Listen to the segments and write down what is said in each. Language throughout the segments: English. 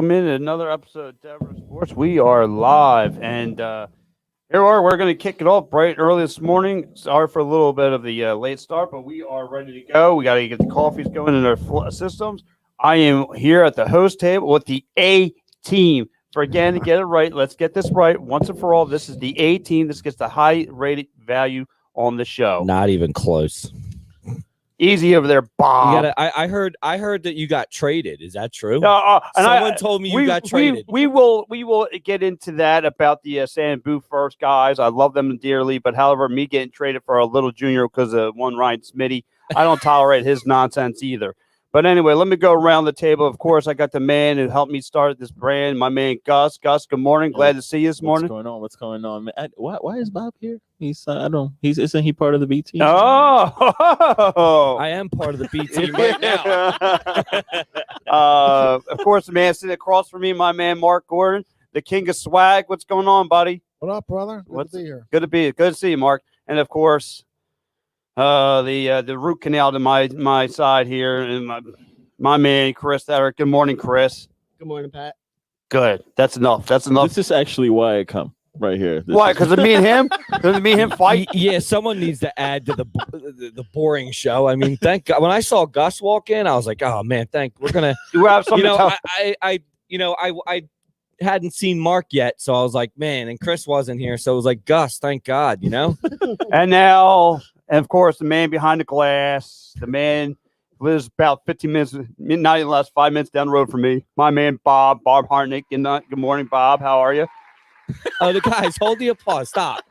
welcome in to another episode of Devereaux Sports. We are live, and here we are. We're going to kick it off bright and early this morning. Sorry for a little bit of the late start, but we are ready to go. We got to get the coffees going in our systems. I am here at the host table with the A team. For again, to get it right, let's get this right once and for all. This is the A team. This gets the high rated value on the show. Not even close. Easy over there, Bob. I heard that you got traded. Is that true? And Someone told me you got traded. We will get into that about the San Boo First guys. I love them dearly, but however, me getting traded for a little junior because of one Ryan Smitty, I don't tolerate his nonsense either. But anyway, let me go around the table. Of course, I got the man who helped me start this brand, my man Gus. Gus, good morning. Glad to see you this morning. What's going on, man? Why is Bob here? Isn't he part of the B team? Oh, I am part of the B team right now. Of course, the man sitting across from me, my man Mark Gordon, the king of swag. What's going on, buddy? What up, brother? Good to be here. Good to see you, Mark. And of course, the root canal to my side here, and my man Chris. Good morning, Chris. Good morning, Pat. Good. That's enough. This is actually why I come right here. Why? Because of me and him? Because of me and him fight? Yeah, someone needs to add to the boring show. I mean, thank God. When I saw Gus walk in, I was like, oh man, we're gonna. You have something. I hadn't seen Mark yet, so I was like, man, and Chris wasn't here, so it was like, Gus, thank God, And now, and of course, the man behind the glass, the man lives about 15 minutes, not even less, 5 minutes down the road from me. My man Bob Hartnick. Good morning, Bob. How are you? Oh, the guys, hold the applause. Stop.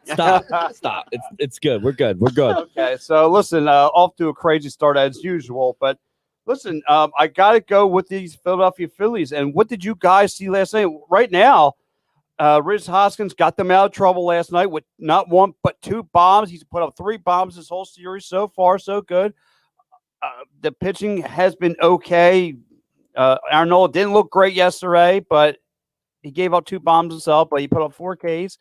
It's good. We're good. Okay, so listen, off to a crazy start as usual, but listen, I got to go with these Philadelphia Phillies. And what did you guys see last night? Right now, Rhys Hoskins got them out of trouble last night with not one but two bombs. He's put up 3 bombs this whole series. So far, so good. The pitching has been okay. Arnold didn't look great yesterday, but he gave up 2 bombs himself, but he put up 4 Ks.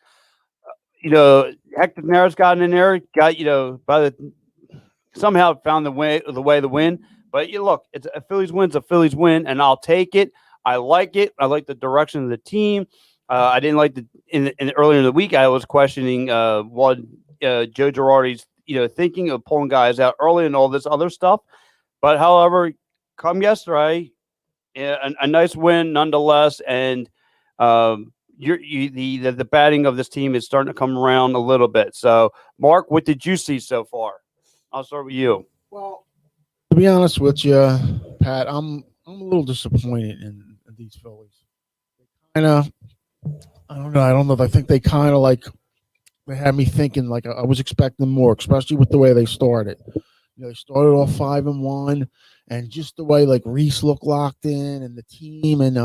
Hector Neris got in there, somehow found the way to win. But look, it's a Phillies win, and I'll take it. I like it. I like the direction of the team. I didn't like earlier in the week. I was questioning what Joe Girardi's thinking of pulling guys out early and all this other stuff. But however, come yesterday, a nice win nonetheless, and the batting of this team is starting to come around a little bit. So, Mark, what did you see so far? I'll start with you. Well, to be honest with you, Pat, I'm a little disappointed in these Phillies. I don't know. I think they kind of they had me thinking I was expecting more, especially with the way they started. They started off 5-1, and just the way Rhys looked locked in and the team, and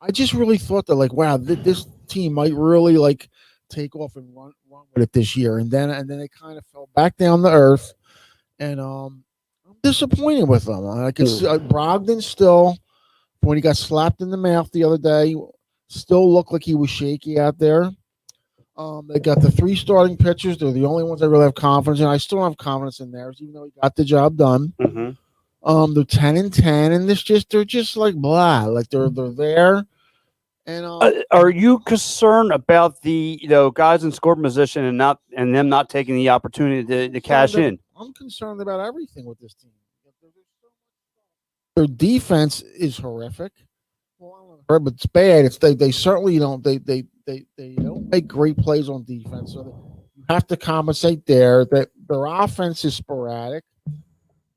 I just really thought that wow, this team might really take off and run with it this year, and then they kind of fell back down to earth, and I'm disappointed with them. I could see Brogdon still, when he got slapped in the mouth the other day, still looked like he was shaky out there. They got the 3 starting pitchers. They're the only ones I really have confidence in. I still don't have confidence in theirs, even though he got the job done. Mm-hmm. They're 10-10, and they're just blah. They're there. And are you concerned about the guys in scoring position and them not taking the opportunity to cash in? I'm concerned about everything with this team. Their defense is horrific. Well, but it's bad. They certainly don't. They don't make great plays on defense, so you have to compensate there. That their offense is sporadic.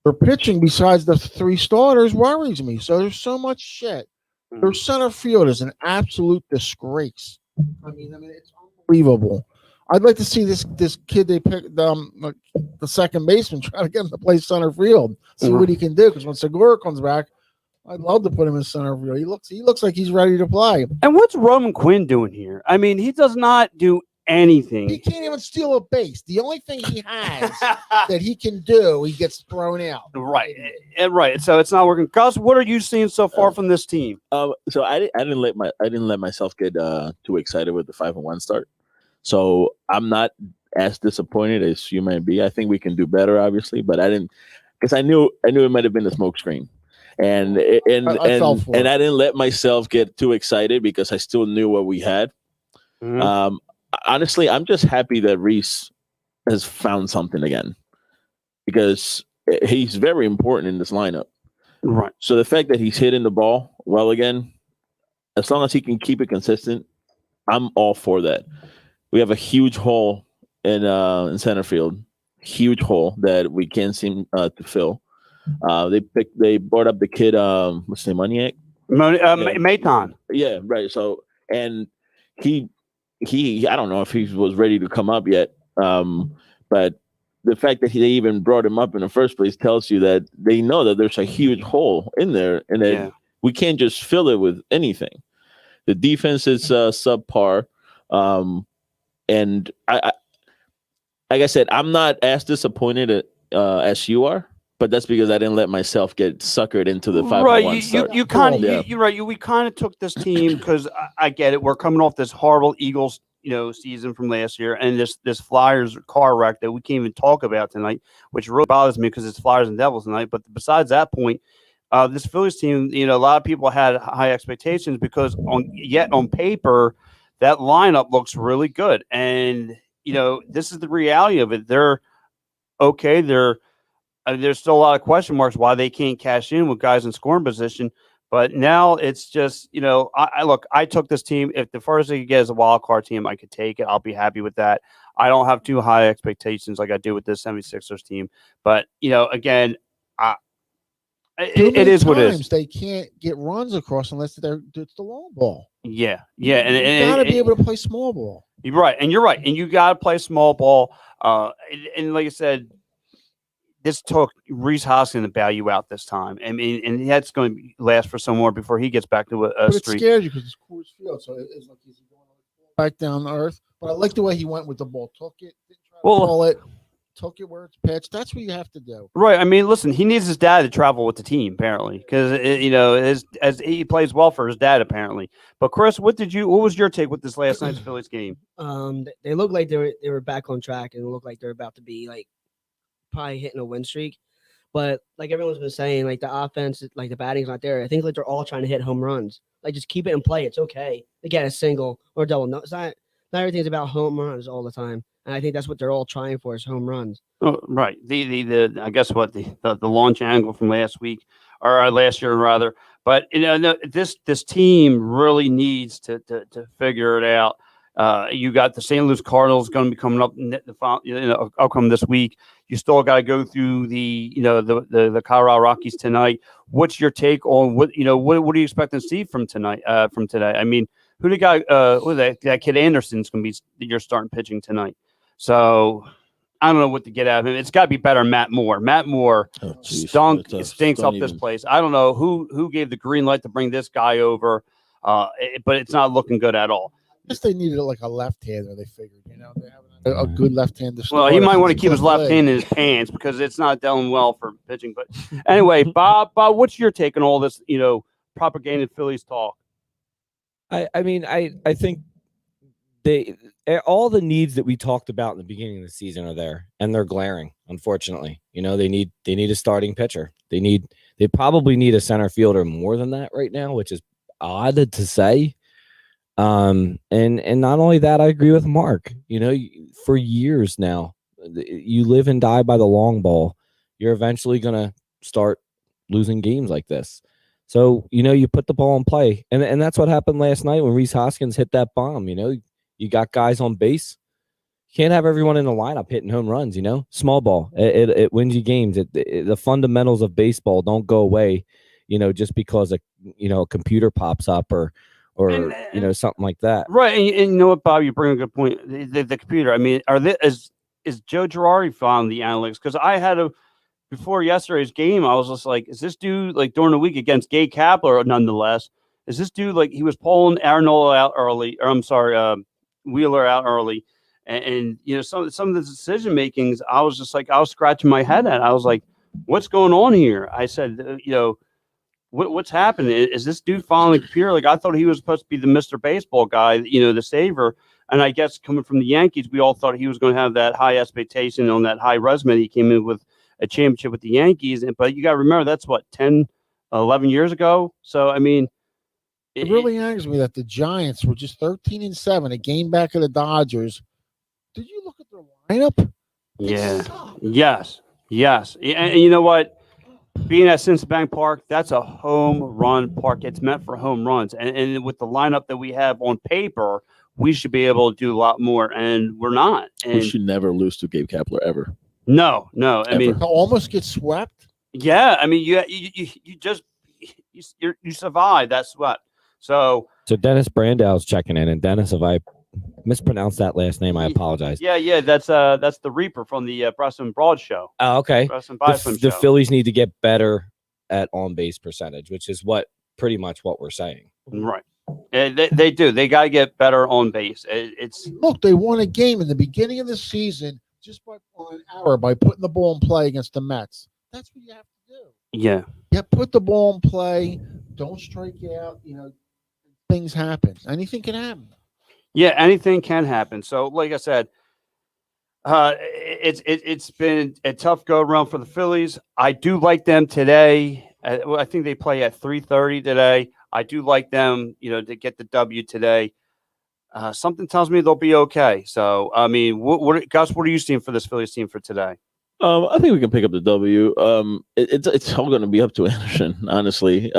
Their pitching, besides the 3 starters, worries me. So there's so much shit. Their center field is an absolute disgrace. I mean, it's unbelievable. I'd like to see this kid they picked, the second baseman, try to get him to play center field, see what he can do. Because when Segura comes back, I'd love to put him in center field. He looks like he's ready to play. And what's Roman Quinn doing here? I mean, he does not do anything. He can't even steal a base. The only thing he has that he can do, he gets thrown out. Right. So it's not working. Gus, what are you seeing so far from this team? So I didn't let myself get too excited with the 5-1 start. So I'm not as disappointed as you might be. I think we can do better, obviously, but I didn't, because I knew it might have been the smoke screen. and I fell for it. I didn't let myself get too excited because I still knew what we had. Mhm. Honestly, I'm just happy that Reese has found something again because he's very important in this lineup. Right. So the fact that he's hitting the ball well again, as long as he can keep it consistent, I'm all for that. We have a huge hole in center field, huge hole that we can't seem to fill. They brought up the kid, what's his name, Maniac? Maton. Yeah, right. So and he I don't know if he was ready to come up yet, but the fact that they even brought him up in the first place tells you that they know that there's a huge hole in there, and that Yeah. we can't just fill it with anything. The defense is subpar, and I like I said, I'm not as disappointed as you are, but that's because I didn't let myself get suckered into the 5-1 Right, start. you kind of Yeah. you're right. We kind of took this team because I get it. We're coming off this horrible Eagles, season from last year, and this Flyers car wreck that we can't even talk about tonight, which really bothers me because it's Flyers and Devils tonight. But besides that point, this Phillies team, a lot of people had high expectations because on paper, that lineup looks really good, and this is the reality of it. They're okay. There's still a lot of question marks why they can't cash in with guys in scoring position. But now it's just, I took this team. If the first they could get is a wild card team, I could take it. I'll be happy with that. I don't have too high expectations like I do with this 76ers team. But, again, it is what it is. They can't get runs across unless it's the long ball. Yeah. You got to be able to play small ball. You're right. And you're right. And you got to play small ball. And like I said, this took Reese Hoskins to bail you out this time. I mean, and that's going to last for some more before he gets back to a but streak. It scares you because it's Coors Field, so it's like he's going back down to earth. But I like the way he went with the ball, took it, didn't try to pull it, took it where it's pitched. That's what you have to do. Right. I mean, listen, he needs his dad to travel with the team apparently because as he plays well for his dad apparently. But Chris, what was your take with this last night's Phillies game? They looked like they were back on track and it looked like they're about to be like probably hitting a win streak, but like everyone's been saying, like the offense, like the batting's not there. I think like they're all trying to hit home runs. Like just keep it in play. It's okay to get a single or double. No, it's not everything's about home runs all the time. And I think that's what they're all trying for is home runs. Oh, right. The I guess what the launch angle from last week or last year rather. But this team really needs to figure it out. You got the St. Louis Cardinals going to be coming up outcome this week. You still got to go through the Colorado Rockies tonight. What's your take on what are you expecting to see from tonight? From today, I mean, who the guy? That kid Anderson's going to be your starting pitching tonight. So I don't know what to get out of him. It's got to be better. Matt Moore. Matt Moore stinks up this place. I don't know who gave the green light to bring this guy over, but it's not looking good at all. I guess they needed like a left-hander. They figured, they have a good left-hander. Well, he might want to keep his left hand in his pants because it's not doing well for pitching. But anyway, Bob, what's your take on all this? Propagated Phillies talk. I mean, I think all the needs that we talked about in the beginning of the season are there, and they're glaring. Unfortunately, they need a starting pitcher. They probably need a center fielder more than that right now, which is odd to say. And not only that, I agree with Mark. For years now, you live and die by the long ball. You're eventually gonna start losing games like this. So you put the ball in play, and that's what happened last night when Reese Hoskins hit that bomb. You got guys on base. You can't have everyone in the lineup hitting home runs. Small ball. It wins you games. The fundamentals of baseball don't go away. Just because a computer pops up or something like that. Right. And you know what, Bob, you bring a good point. The computer. I mean, is Joe Girardi found the analytics? Because I had before yesterday's game, I was just like, is this dude like during the week against Gay Kapler? Nonetheless, is this dude like he was pulling Arnold out early? Or I'm sorry, Wheeler out early, and some of the decision makings, I was just like, I was scratching my head at. I was like, what's going on here? I said, what's happening? Is this dude following the computer? Like I thought he was supposed to be the Mr. Baseball guy, the saver. And I guess coming from the Yankees, we all thought he was going to have that high expectation on that high resume. He came in with a championship with the Yankees, but you got to remember that's what 10 11 years ago. So I mean, It really angers me that the Giants were just 13-7, a game back of the Dodgers. Did you look at their lineup? They yeah, suck. yes, and you know what? Being at Cincinnati Park, that's a home run park. It's meant for home runs, and with the lineup that we have on paper, we should be able to do a lot more, and we're not. We And should never lose to Gabe Kapler ever. no, I Ever. mean, To almost get swept. yeah, I mean, you just you survive that sweat. So So Dennis Brandau's checking in, and Dennis, if I mispronounced that last name, I apologize. yeah, that's the Reaper from the Preston Broad show. Oh, okay. Preston The, Bison the show. Phillies need to get better at on base percentage, which is pretty much what we're saying. Right. They do. They got to get better on base. It's Look, they won a game in the beginning of the season just by an hour by putting the ball in play against the Mets. That's what you have to do. yeah. Yeah, put the ball in play. Don't strike out. Things happen. Anything can happen. Yeah, anything can happen. So, like I said, it's been a tough go around for the Phillies. I do like them today. I think they play at 3:30 today. I do like them, to get the W today. Something tells me they'll be okay. So, I mean, Gus, what are you seeing for this Phillies team for today? I think we can pick up the W. It's all going to be up to Anderson, honestly.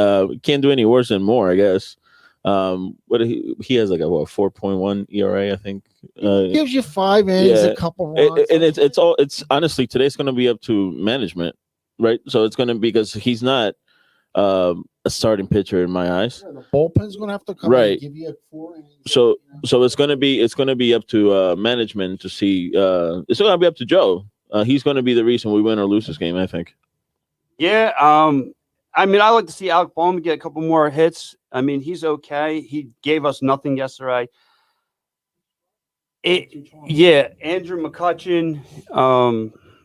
Can't do any worse than more, I guess. What he has like a 4.1 ERA, I think. Gives you 5 innings, yeah. a couple runs. And it's honestly today's going to be up to management, right? So it's going to be because he's not a starting pitcher in my eyes. Yeah, the bullpen's going to have to come in Right. and give you 4 innings. So it's going to be up to management to see. It's going to be up to Joe. He's going to be the reason we win or lose this game, I think. Yeah. I mean, I like to see Alec Bohm get a couple more hits. I mean, he's okay. He gave us nothing yesterday. Andrew McCutcheon.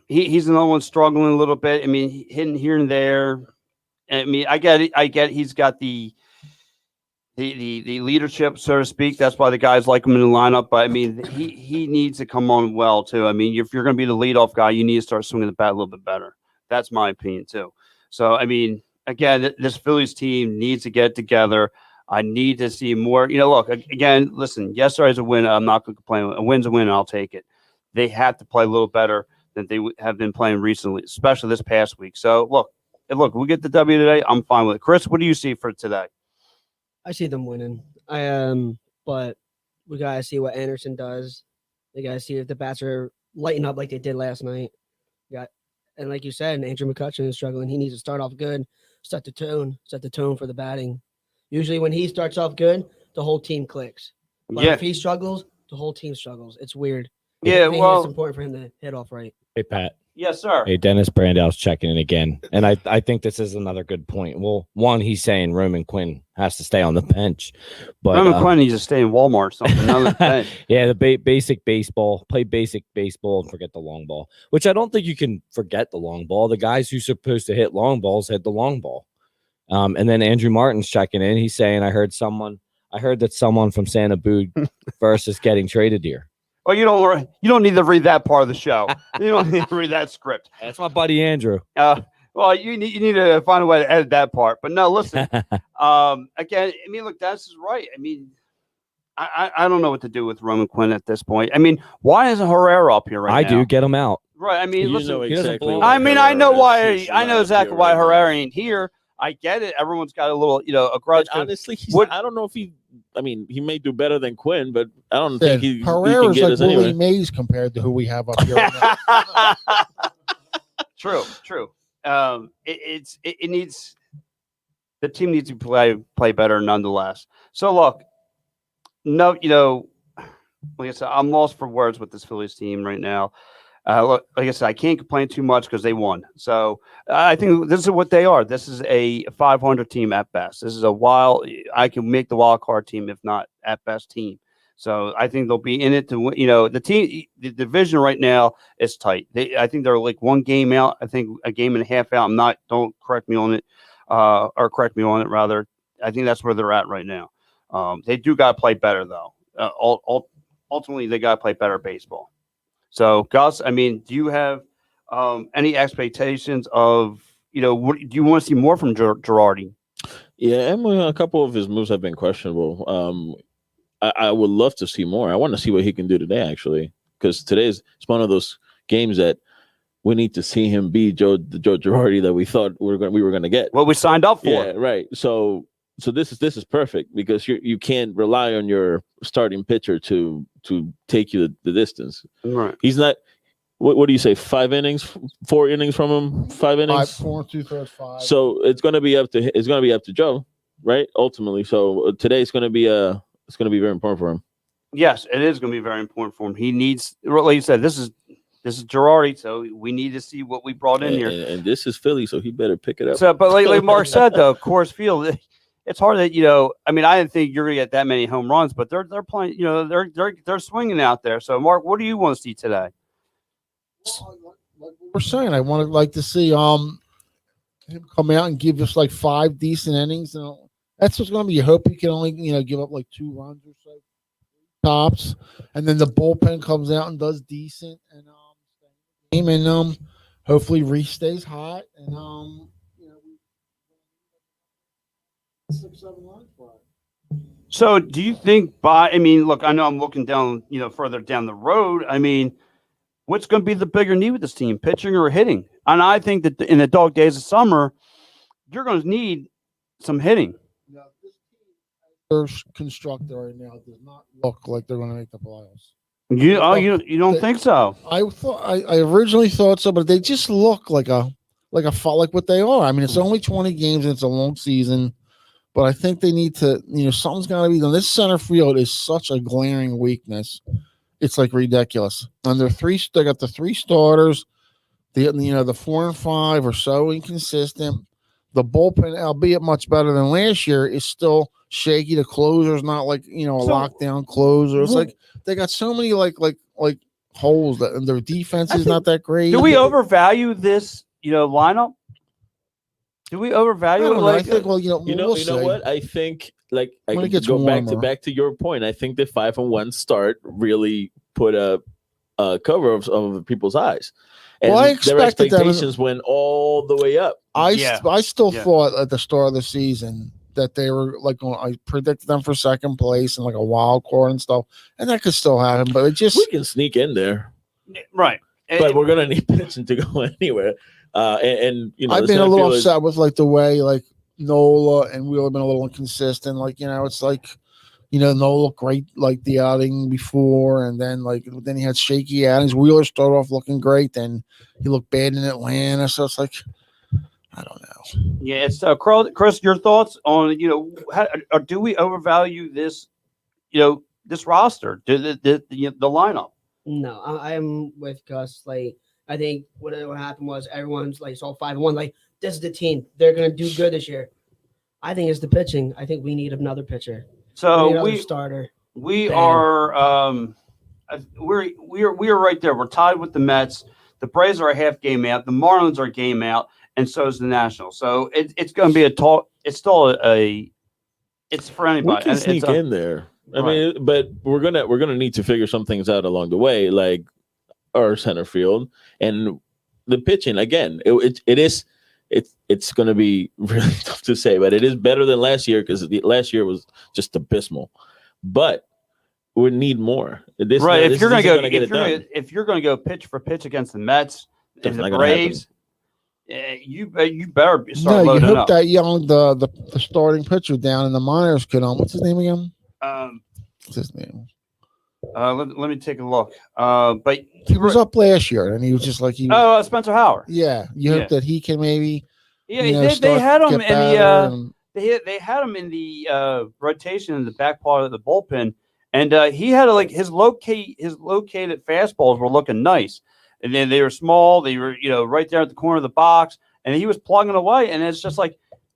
He's another one struggling a little bit. I mean, hitting here and there. I mean, I get it. He's got the leadership, so to speak. That's why the guys like him in the lineup. But I mean, he needs to come on well too. I mean, if you're going to be the leadoff guy, you need to start swinging the bat a little bit better. That's my opinion too. So I mean, again, this Phillies team needs to get together. I need to see more. Look, again, listen, yesterday's a win. I'm not going to complain. A win's a win. I'll take it. They have to play a little better than they have been playing recently, especially this past week. So look, we get the W today. I'm fine with it. Chris, what do you see for today? I see them winning. But we gotta see what Anderson does. They gotta see if the bats are lighting up like they did last night. And like you said, Andrew McCutcheon is struggling. He needs to start off good, set the tone for the batting. Usually when he starts off good, the whole team clicks. But if he struggles, the whole team struggles. It's weird. Yeah, I think it's important for him to hit off right. Hey, Pat. Yes, sir. Hey, Dennis Brandau's checking in again. And I think this is another good point. Well, one, he's saying Roman Quinn has to stay on the bench. But Roman Quinn needs to stay in Walmart or something. Yeah, the basic baseball, play basic baseball and forget the long ball, which I don't think you can forget the long ball. The guys who's supposed to hit long balls hit the long ball. And then Andrew Martin's checking in. He's saying, I heard that someone from Santa Bud versus getting traded here. Well, you don't need to read that part of the show. You don't need to read that script. That's my buddy Andrew. Well, you need to find a way to edit that part. But no, listen. Again, I mean, look, Dennis is right. I mean, I don't know what to do with Roman Quinn at this point. I mean, why isn't Herrera up here right now? I do. Get him out. Right. I mean, listen. Exactly I mean, I know why. I know exactly why Herrera ain't here. I get it. Everyone's got a little, a grudge. Honestly, I don't know if he may do better than Quinn, but I don't think he Herrera's can get like us Willie anywhere. Mays compared to who we have up here. Right now. True. It needs the team needs to play better nonetheless. So look, no, like I said, I'm lost for words with this Phillies team right now. Look, like I said, I can't complain too much because they won. So I think this is what they are. This is a 500 team at best. This is I can make the wild card team, if not at best team. So I think they'll be in it to win. The division right now is tight. I think they're like one game out. I think a game and a half out. Don't correct me on it, or correct me on it rather. I think that's where they're at right now. They do got to play better though. Ultimately, they got to play better baseball. So, Gus, I mean, do you have any expectations of, what do you want to see more from Girardi? Yeah, and a couple of his moves have been questionable. I would love to see more. I want to see what he can do today, actually, because it's one of those games that we need to see him be the Joe Girardi that we thought we were going to get. What we signed up for. Yeah, right. So this is perfect because you can't rely on your starting pitcher to take you the distance. Right. He's not. What do you say? 5 innings, 4 innings from him, 5 innings, 4 2/3, 5. So it's going to be up to Joe, right? Ultimately, so today it's going to be very important for him. Yes, it is going to be very important for him. He needs, like you said, this is Girardi, so we need to see what we brought in here. And this is Philly, so he better pick it up. So, but like Mark said, though, Coors Field, it's hard that I mean, I didn't think you're going to get that many home runs, but they're playing. They're swinging out there. So, Mark, what do you want to see today? Like we're saying, I want to see him come out and give us like 5 decent innings. That's what's going to be. You hope he can only give up like 2 runs or so tops, and then the bullpen comes out and does decent and hopefully Reese stays hot and 6, 7 runs. So, do you think I mean, look, I know I'm looking down, further down the road. I mean, what's going to be the bigger need with this team, pitching or hitting? And I think that in the dog days of summer, you're going to need some hitting. Yeah, this team, they're constructed right now, does not look like they're going to make the playoffs. You don't think so? I originally thought so, but they just look like what they are. I mean, it's only 20 games and it's a long season, but I think they need to. Something's got to be done. This center field is such a glaring weakness. It's like ridiculous. And they got the 3 starters. The 4 and 5 are so inconsistent. The bullpen, albeit much better than last year, is still shaky. The closer's not like a lockdown closer. It's like they got so many like holes that, and their defense is not that great. Do we overvalue this lineup? Do we overvalue it? I think you know what? I think I can go back to your point. I think the 5-1 start really put a cover of people's eyes. And their expectations went all the way up. I still thought at the start of the season that they were I predicted them for second place and like a wild card and stuff, and that could still happen. But we can sneak in there, right? But we're gonna need pitching to go anywhere. And I've been a little upset with the way Nola and Wheeler have been a little inconsistent. It's Nola looked great the outing before, and then he had shaky outings. Wheeler started off looking great, then he looked bad in Atlanta. So it's I don't know. Yeah, it's Chris. Your thoughts on do we overvalue this this roster, the lineup? No, I'm with Gus. I think what happened was everyone's saw 5-1. This is the team. They're gonna do good this year. I think it's the pitching. I think we need another pitcher. So we starter. We are we're right there. We're tied with the Mets. The Braves are a half game out. The Marlins are a game out, and so is the Nationals. So it's going to be it's still it's for anybody. We can sneak in there. I mean, but we're gonna need to figure some things out along the way, like our center field and the pitching. Again, it's going to be really tough to say, but it is better than last year because last year was just abysmal. But we need more. If you're going to go pitch for pitch against the Mets and the Braves, you better start loading up. You hope that the starting pitcher down in the minors could what's his name again? What's his name? Let me take a look. But he was up last year, and he was just Spencer Howard. Yeah, you hope that he can maybe. Yeah, they had him in the they had him in the rotation in the back part of the bullpen, and he had his located fastballs were looking nice, and then they were small. They were right there at the corner of the box, and he was plugging away. And it's just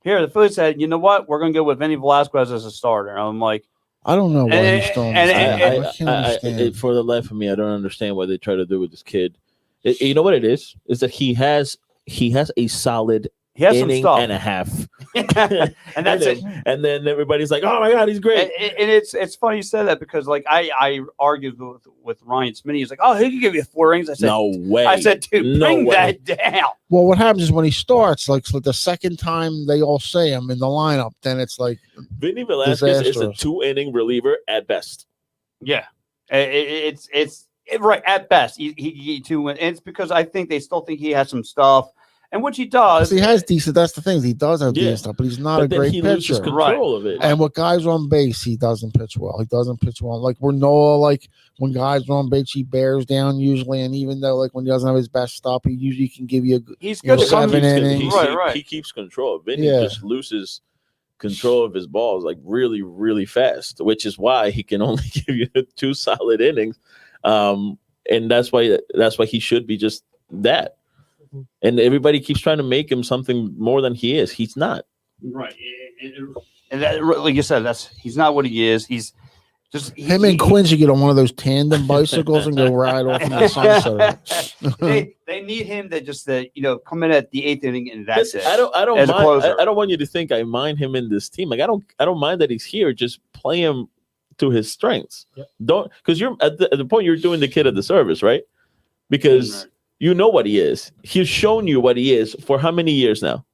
here the Phillies said, you know what, we're going to go with Vinny Velasquez as a starter. And I'm like. I don't know why he's still. I can't understand. For the life of me, I don't understand what they try to do with this kid. You know what it is? Is that he has a solid He has some inning stuff. and a half. And that's it. And then everybody's like, "Oh my God, he's great." And it's funny you said that because like I argued with Ryan Smitty. He's like, "Oh, he can give you 4 rings." I said, No way. I said, dude, No bring way. that down. Well, what happens is when he starts, like so the second time they all say him in the lineup, then it's like Vinny Velasquez is a disastrous. 2-inning reliever at best. Yeah, it's right at best. He 2 wins. And it's because I think they still think he has some stuff, and which he does. he has decent. That's the thing. He does have Yeah. decent stuff, but he's not But a then great he loses pitcher. control of it. And with guys on base, he doesn't pitch well. He doesn't pitch well. Like Noah, like when guys are on base, he bears down usually. And even though like when he doesn't have his best stuff, he usually can give you a He's you know, good to come. 7 innings. Right. He keeps control. Vinny Yeah. just loses control of his balls like really, really fast, which is why he can only give you 2 solid innings. And that's why he should be just that. And everybody keeps trying to make him something more than he is. He's not. Right. And that, like you said, he's not what he is. He's just him and Quinn should get on one of those tandem bicycles and go ride off in the sunset. they need him to just come in at the 8th inning and that's it. I don't As a mind. closer. I don't want you to think I mind him in this team. Like I don't mind that he's here. Just play him to his strengths. Yep. Don't because you're at the point you're doing the kid of the service, right? Because you know what he is. He's shown you what he is for how many years now?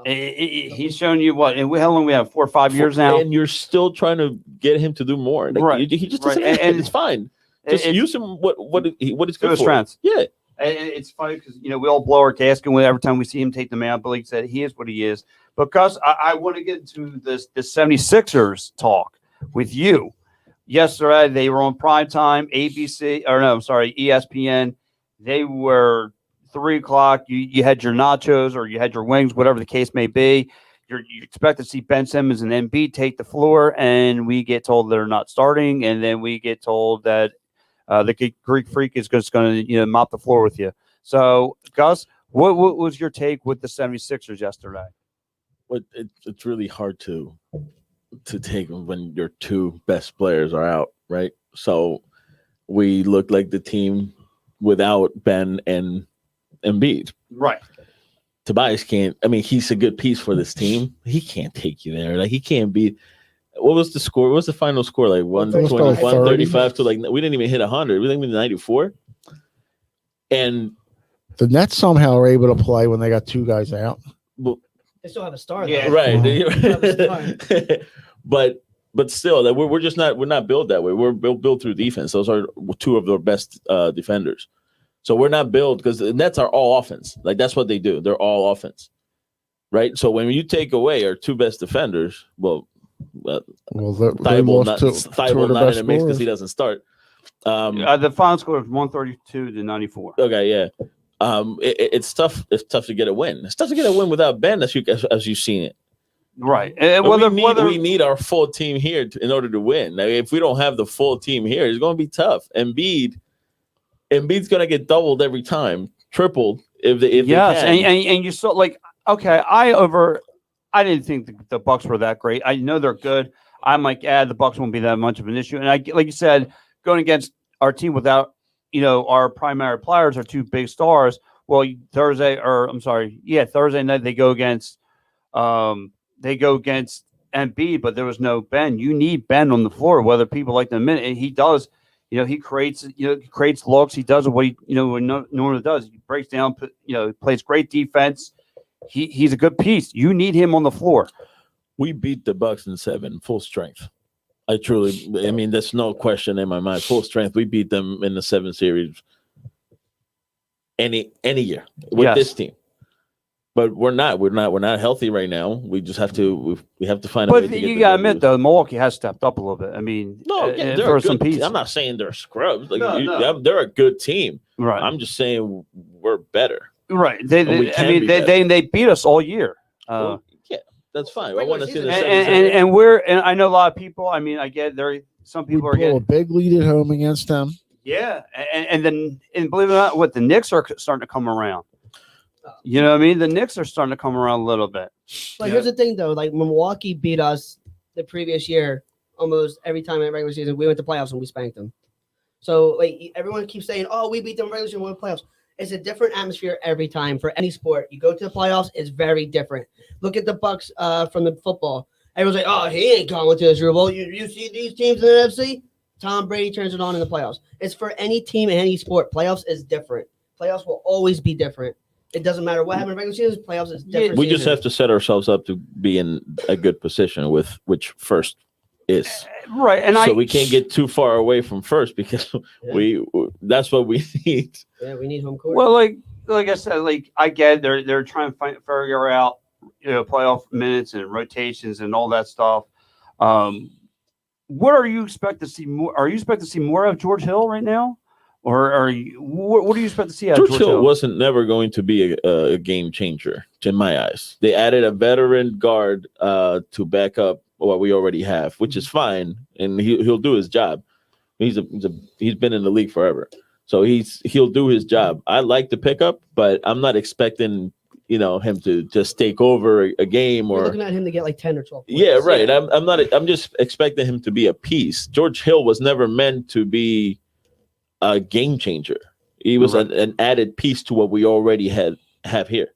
He's shown you what? And how long we have? 4 or 5 years now. And you're still trying to get him to do more. Like, Right. He just Right. doesn't have it. And It's fine. Just use him. What he's to good his for. strengths. Yeah. And it's funny because we all blow our gasket every time we see him take the mound. But like I said, he is what he is. Because I want to get into the 76ers talk with you. Yesterday they were on primetime, ESPN. They were 3:00. You had your nachos or you had your wings, whatever the case may be. You expect to see Ben Simmons and Embiid take the floor, and we get told they're not starting, and then we get told that the Greek Freak is just going to mop the floor with you. So, Gus, what was your take with the 76ers yesterday? But it's really hard to take when your 2 best players are out, right? So we look like the team without Ben and Embiid. Right. Tobias can't. I mean, he's a good piece for this team. He can't take you there. Like he can't beat. What was the score? What was the final score? Like 120, 135 to like we didn't even hit 100. We didn't even 94. And The Nets somehow are able to play when they got 2 guys out. well, They still have a star. Yeah. right. But still, that we're not built that way. We're built through defense. Those are 2 of their best defenders. So we're not built because the Nets are all offense. Like that's what they do. They're all offense, right? So when you take away our 2 best defenders, Thibault not in the mix because he doesn't start. The final score is 132-94. Okay, yeah. It's tough. It's tough to get a win. It's tough to get a win without Ben, as you've seen it. Right. We need our full team here in order to win. Now, if we don't have the full team here, it's going to be tough. Embiid's going to get doubled every time, tripled if they can. And you saw like okay, I didn't think the Bucks were that great. I know they're good. I'm like, the Bucks won't be that much of an issue. And like you said, going against our team without our primary players, our 2 big stars. Well, Thursday night they go against Embiid, but there was no Ben. You need Ben on the floor, whether people like the minute. And he does. He creates looks. He does what he normally does. He breaks down. Plays great defense. He's a good piece. You need him on the floor. We beat the Bucks in 7, full strength. I mean, there's no question in my mind. Full strength. We beat them in the 7 series any year with this team. But we're not healthy right now. We just have to find a way to get you gotta admit though, Milwaukee has stepped up a little bit. I mean, they're a good team. I'm not saying they're scrubs. They're a good team. Right. I'm just saying we're better. They beat us all year. That's fine. I want to see the and I know a lot of people. I mean, I get there. Some people are getting a big lead at home against them. Yeah, and believe it or not, the Knicks are starting to come around. You know what I mean? The Knicks are starting to come around a little bit. But here's the thing, though. Like Milwaukee beat us the previous year almost every time in regular season. We went to playoffs and we spanked them. So like everyone keeps saying, "Oh, we beat them in regular season, we went to playoffs." It's a different atmosphere every time for any sport. You go to the playoffs, it's very different. Look at the Bucks from the football. Everyone's like, "Oh, he ain't going to the Super Bowl." You see these teams in the NFC? Tom Brady turns it on in the playoffs. It's for any team in any sport. Playoffs is different. Playoffs will always be different. It doesn't matter what happens in regular season. Playoffs is different. We just have to set ourselves up to be in a good position with which first is. Right, and so we can't get too far away from first because that's what we need. Yeah, we need home court. Well, like I said, like I get they're trying to figure out playoff minutes and rotations and all that stuff. What are you expect to see more? Are you expect to see more of George Hill right now, or are you? What do you expect to see out of George Hill? Wasn't never going to be a game changer in my eyes. They added a veteran guard to back up what we already have, which is fine, and he'll do his job. He's been in the league forever, so he'll do his job. I like the pickup, but I'm not expecting him to just take over a game or looking at him to get like 10 or 12 points. Yeah, right. I'm just expecting him to be a piece. George Hill was never meant to be a game changer. He was an added piece to what we already have here.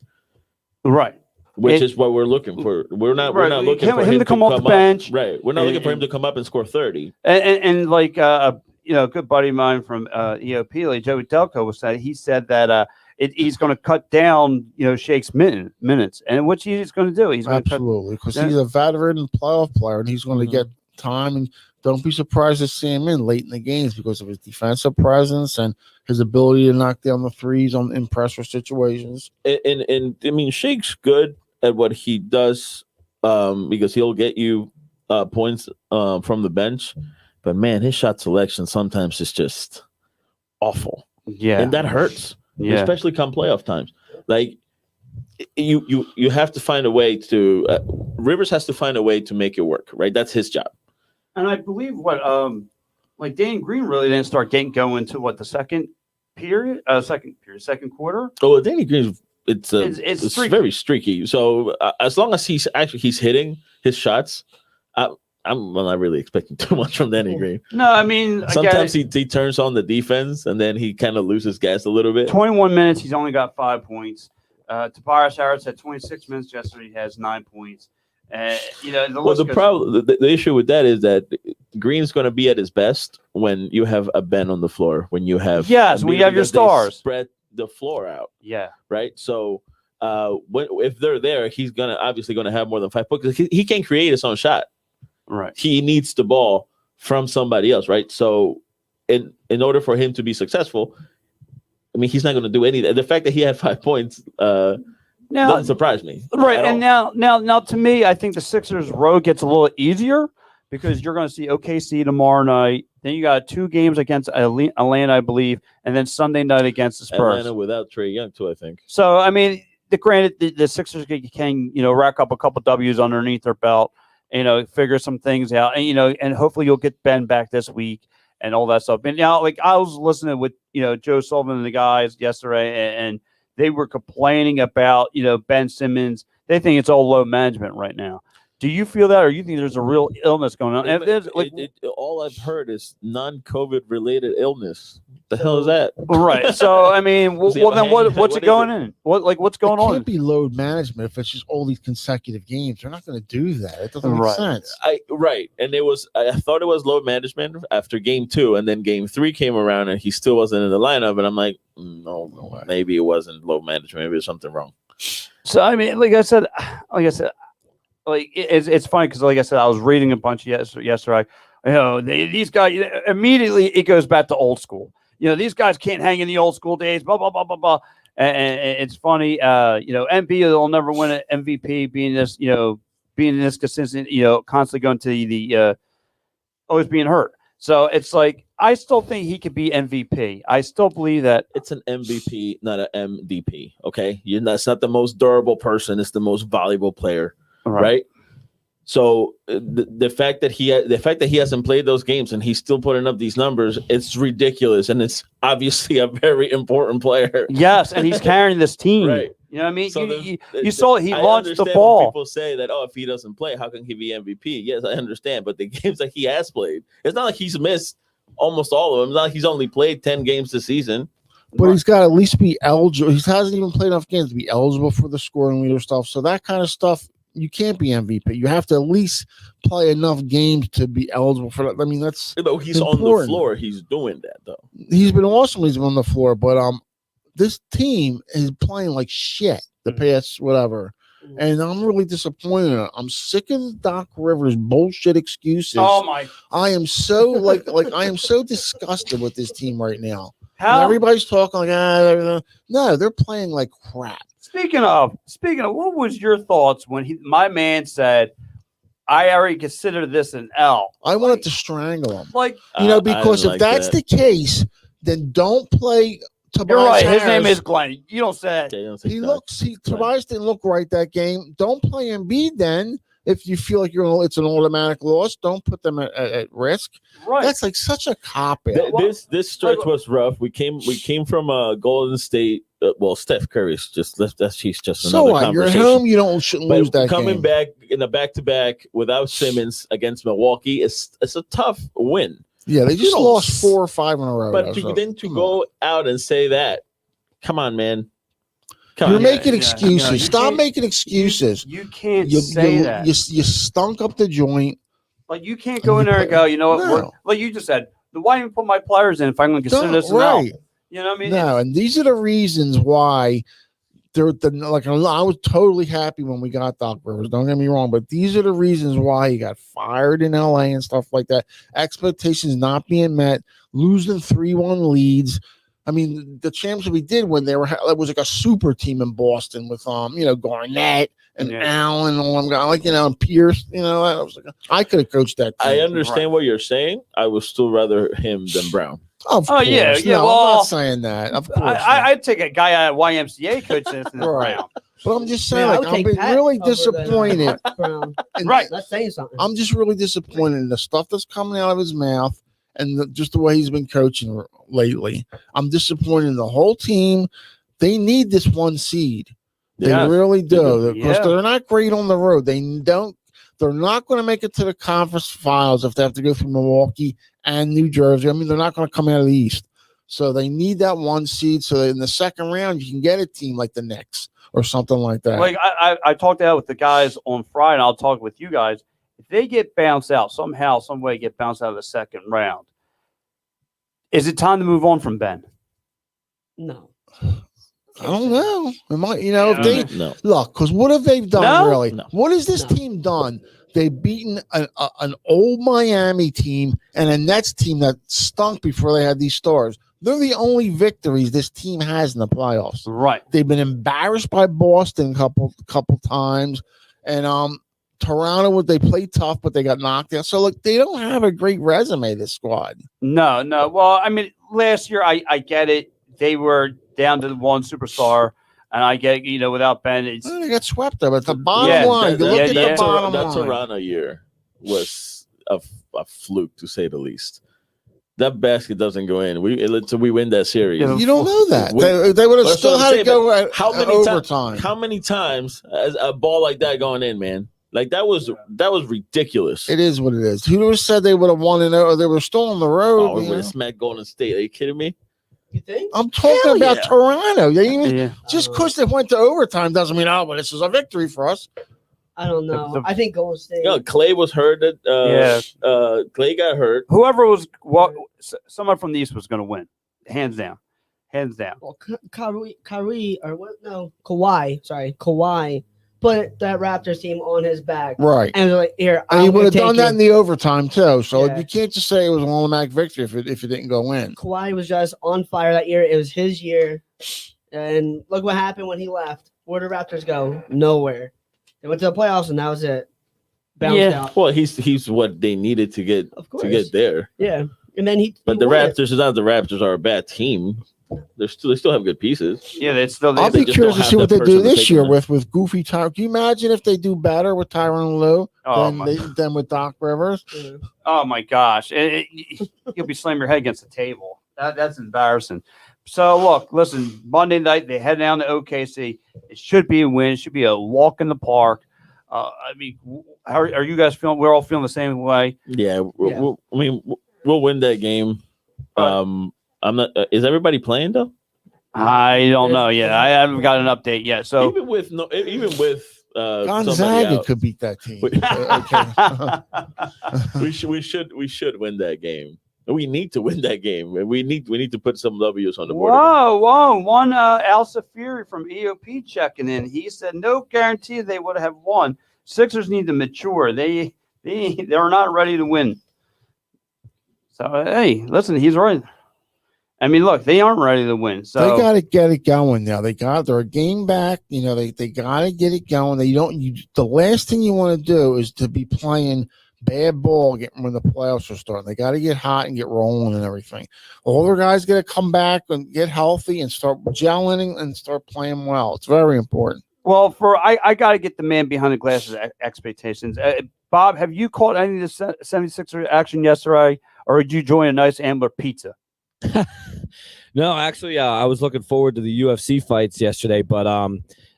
Right. Which is what we're looking for. We're not looking for him to come off the bench. Right. We're not looking for him to come up and score 30. And like a good buddy of mine from EOP, like Joey Delco was saying, he said that he's going to cut down, Shake's minutes, and which he's going to do. He's absolutely because he's a veteran playoff player, and he's going to get time. And don't be surprised to see him in late in the games because of his defensive presence and his ability to knock down the threes in pressure situations. And I mean, Shake's good at what he does because he'll get you points from the bench, but man, his shot selection sometimes is just awful. Yeah, and that hurts. Yeah, especially come playoff times. Like you have to find a way to Rivers has to find a way to make it work. Right, that's his job. And I believe like Danny Green really didn't start getting going to the second quarter. Oh, Danny Green, it's very streaky. So as long as he's hitting his shots, I'm not really expecting too much from Danny Green. No, I mean, sometimes he turns on the defense and then he kind of loses gas a little bit. 21 minutes, he's only got 5 points. Tobias Harris had 26 minutes yesterday. He has 9 points. The issue with that is that Green's going to be at his best when you have a Ben on the floor. When you have when you have your stars spread the floor out. Yeah, right. So if they're there, he's obviously going to have more than 5 points. He can't create his own shot. Right. He needs the ball from somebody else, right? So in order for him to be successful, I mean, he's not going to do anything. The fact that he had 5 points doesn't surprise me. Right. And now to me, I think the Sixers road gets a little easier because you're going to see OKC tomorrow night. Then you got 2 games against Atlanta, I believe, and then Sunday night against the Spurs. Atlanta without Trae Young, too, I think. So, I mean, granted, the Sixers can rack up a couple W's underneath their belt. Figure some things out, and and hopefully you'll get Ben back this week and all that stuff. And now, like I was listening with Joe Sullivan and the guys yesterday, and they were complaining about Ben Simmons. They think it's all low management right now. Do you feel that, or you think there's a real illness going on? All I've heard is non-COVID related illness. The hell is that? Right. So I mean, well then what's it going in? What's going on? It can't be load management if it's just all these consecutive games. They're not going to do that. It doesn't make sense. Right. And I thought it was load management after game 2, and then game 3 came around and he still wasn't in the lineup. And I'm like, no, maybe it wasn't load management. Maybe there's something wrong. So I mean, like I said. Like it's funny because, like I said, I was reading a bunch yesterday. These guys immediately it goes back to old school. These guys can't hang in the old school days. Blah blah blah blah blah. And it's funny. MB will never win an MVP, being this consistent. Constantly going to the always being hurt. So it's like I still think he could be MVP. I still believe that it's an MVP, not an MDP. Okay, that's not the most durable person. It's the most valuable player. Right. So the fact that he hasn't played those games and he's still putting up these numbers, it's ridiculous, and it's obviously a very important player. Yes, and he's carrying this team. Right. You know what I mean? So you saw he launched the ball. People say that if he doesn't play, how can he be MVP? Yes, I understand, but the games that he has played, it's not like he's missed almost all of them. It's not like he's only played 10 games this season. but he's got to at least be eligible. He hasn't even played enough games to be eligible for the scoring leader stuff. So that kind of stuff, you can't be MVP. You have to at least play enough games to be eligible for that. I mean, that's he's important. on the floor. He's doing that though. He's been awesome. He's been on the floor, but this team is playing like shit the past whatever. And I'm really disappointed. I'm sick of Doc Rivers' bullshit excuses. Oh my! I am so I am so disgusted with this team right now. How everybody's talking like no, they're playing like crap. Speaking of, what was your thoughts when my man said, "I already consider this an L"? I wanted to strangle him. Like because if that's the case, then don't play. Tobias You're right. Harris. His name is Glenn. You don't say it. Tobias didn't look right that game. Don't play Embiid then. If you feel like it's an automatic loss, don't put them at risk. Right. That's like such a cop out. This stretch was rough. We came from Golden State. Steph Curry's he's just so another what? You're at conversation. home. You shouldn't lose that coming game. back in a back-to-back without Simmons against Milwaukee, it's a tough win. Yeah, they just lost 4 or 5 in a row. But then to go out and say that, come on, man. You're making excuses. Stop making excuses. You can't say that. You stunk up the joint. Like you can't go in there and go, you know what? No. Like you just said, why even put my players in if I'm going to consider this an L? You know what I mean? No, and these are the reasons why. I was totally happy when we got Doc Rivers. Don't get me wrong, but these are the reasons why he got fired in LA and stuff like that. Expectations not being met, losing 3-1 leads. I mean, the championship we did when it was like a super team in Boston with Garnett and Allen and all them guys, and Pierce. I was like, I could have coached that team. I understand what you're saying. I would still rather him than Brown. Of course. Yeah. No, well, I'm not saying that. Of course, I'd take a guy out of YMCA coach this right. Brown. But I'm just saying, I've been really disappointed. Right. That's saying something. I'm just really disappointed in the stuff that's coming out of his mouth and just the way he's been coaching lately. I'm disappointed in the whole team. They need this 1 seed. They really do. Because they're not great on the road. They're not going to make it to the conference finals if they have to go through Milwaukee and New Jersey. I mean, they're not going to come out of the East. So they need that 1 seed so that in the second round, you can get a team like the Knicks or something like that. Like I talked out with the guys on Friday, and I'll talk with you guys. If they get bounced out somehow, some way, get bounced out of the second round, is it time to move on from Ben? No. I don't know. It might, if they no. Look, because what have they done? No? Really? No. What has this team done? They've beaten an old Miami team and a Nets team that stunk before they had these stars. They're the only victories this team has in the playoffs. Right. They've been embarrassed by Boston a couple times, and Toronto, they played tough, but they got knocked out. So look, they don't have a great resume. This squad. No. Well, I mean, last year I get it. They were down to 1 superstar, and I get without Ben, they got swept up. At the bottom line, look at the bottom line. That Toronto year was a fluke, to say the least. That basket doesn't go in. We win that series. You don't know that. They would have still had to go overtime. How many times has a ball like that going in, man? Like that was ridiculous. It is what it is. Who would have said they would have won or they were still on the road? We would have smacked Golden State. Are you kidding me? You think? I'm talking about Toronto. Just because they went to overtime doesn't mean this is a victory for us. I don't know. I think Golden State. Clay was hurt. Clay got hurt. Whoever someone from the East was going to win, hands down. Well, Kyrie or what? No, Kawhi. Sorry, Kawhi put that Raptors team on his back. Right. And they're like, here, and he would have done that in the overtime too. So Yeah. you can't just say it was an automatic victory if it didn't go in. Kawhi was just on fire that year. It was his year. And look what happened when he left. Where did Raptors go? Nowhere. They went to the playoffs and that was it. Bounced out. Well, he's what they needed to get there. Yeah. And then But the Raptors is not the Raptors are a bad team. They still have good pieces. Yeah, they still. I'll be curious to see what they do this year with Goofy Tyron. Can you imagine if they do better with Tyronn Lue than with Doc Rivers? Yeah. Oh my gosh, you'll be slamming your head against the table. That's embarrassing. So look, listen. Monday night they head down to OKC. It should be a win. It should be a walk in the park. I mean, how are you guys feeling? We're all feeling the same way. Yeah, we'll win that game. I'm not. Is everybody playing though? I don't know yet. I haven't got an update yet. So even with somebody Gonzaga out, could beat that team. Okay. we should win that game. We need to win that game. We need to put some W's on the board. whoa. One Al Safiri from EOP checking in. He said no guarantee they would have won. Sixers need to mature. They're not ready to win. So hey, listen, he's right. I mean, look, they aren't ready to win. So they got to get it going now. They're a game back. You know, they got to get it going. The last thing you want to do is to be playing bad ball when the playoffs are starting. They got to get hot and get rolling and everything. All their guys got to come back and get healthy and start gelling and start playing well. It's very important. Well, I got to get the man behind the glasses expectations. Bob, have you caught any of the 76er action yesterday, or did you join a nice Ambler pizza? No, actually, I was looking forward to the UFC fights yesterday, but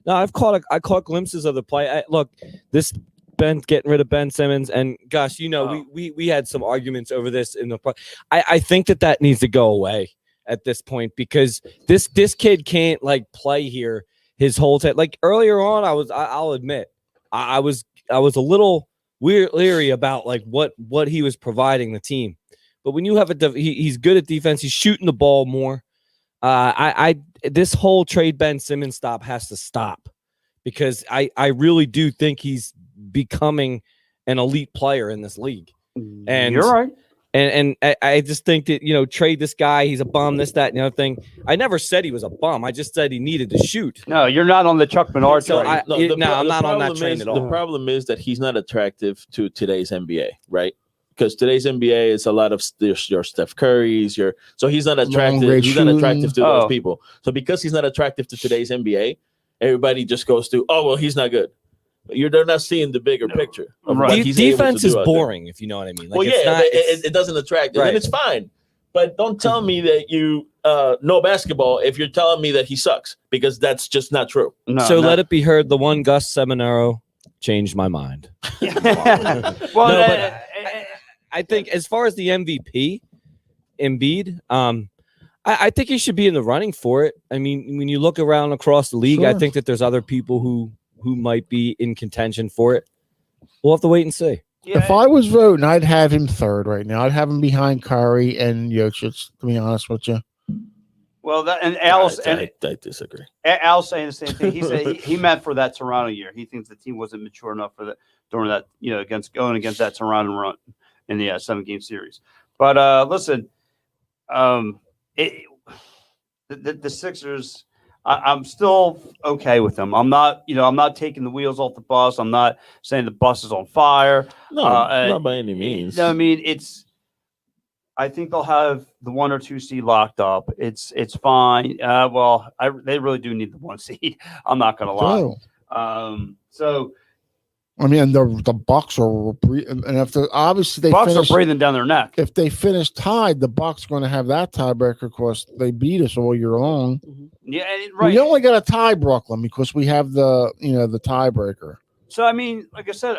no, I caught glimpses of the play. Look, this getting rid of Ben Simmons, and gosh, we had some arguments over this in the. I think that needs to go away at this point, because this kid can't play here his whole time. Like earlier on, I'll admit I was a little leery about what he was providing the team. But when you have he's good at defense. He's shooting the ball more. This whole trade Ben Simmons stop has to stop, because I really do think he's becoming an elite player in this league. And you're right. And I just think that, trade this guy. He's a bum, this, that, and the other thing. I never said he was a bum. I just said he needed to shoot. No, you're not on the Chuck Menard So train. I'm not on that train at all. The problem is that he's not attractive to today's NBA, right? Because today's NBA is a lot of your Steph Curry's, so he's not attractive. He's not attractive to those people. So because he's not attractive to today's NBA, everybody just goes to, oh well, he's not good. They're not seeing the bigger picture. Of what he's defense able to is boring, if you know what I mean. It doesn't attract, right. And it's fine. But don't tell me that you know basketball if you're telling me that he sucks, because that's just not true. Let it be heard, the one Gus Seminaro changed my mind. I think as far as the MVP, Embiid, I think he should be in the running for it. I mean, when you look around across the league, I think that there's other people who might be in contention for it. We'll have to wait and see. Yeah. If I was voting, I'd have him third right now. I'd have him behind Curry and Jokic, to be honest with you. Well, I disagree. Al's saying the same thing. He said he meant for that Toronto year. He thinks the team wasn't mature enough for that during that, against that Toronto run in the 7-game series. But listen, the Sixers, I'm still okay with them. I'm not taking the wheels off the bus. I'm not saying the bus is on fire. No, not by any means. I mean, I think they'll have the 1 or 2 seed locked up. It's fine. They really do need the 1 seed. I'm not going to lie. So. I mean, the Bucks are, and if obviously Bucks are breathing down their neck. If they finish tied, the Bucks are going to have that tiebreaker because they beat us all year long. Yeah, right. We only got to tie Brooklyn because we have the tiebreaker. So I mean, like I said,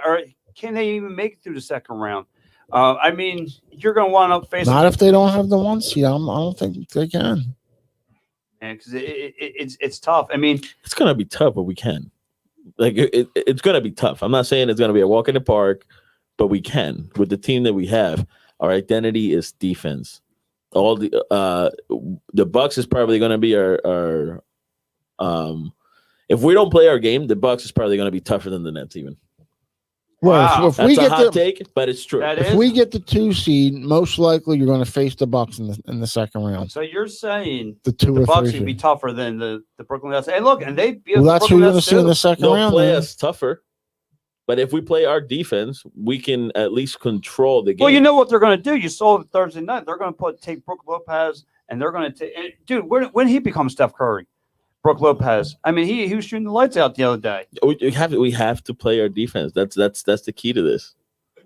can they even make it through the second round? I mean, you're going to want to face. Not if they don't have the 1 seed. I don't think they can. Yeah, because it's tough. I mean, it's going to be tough, but we can. It's going to be tough. I'm not saying it's going to be a walk in the park, but we can with the team that we have. Our identity is defense. All the Bucks is probably going to be our if we don't play our game, the Bucks is probably going to be tougher than the Nets even. Well, if we That's get a hot take, but it's true. If we get the 2 seed, most likely you're going to face the Bucks in the second round. So you're saying the Bucks would be tougher than the Brooklyn Nets. And look, and they beat well, that's who you're going to see in the second round. They'll play us tougher, but if we play our defense, we can at least control the game. Well, you know what they're going to do. You saw it Thursday night. They're going to take Brook Lopez, and they're going to take. Dude, when he becomes Steph Curry, Brook Lopez. I mean, he was shooting the lights out the other day. We have to play our defense. That's the key to this.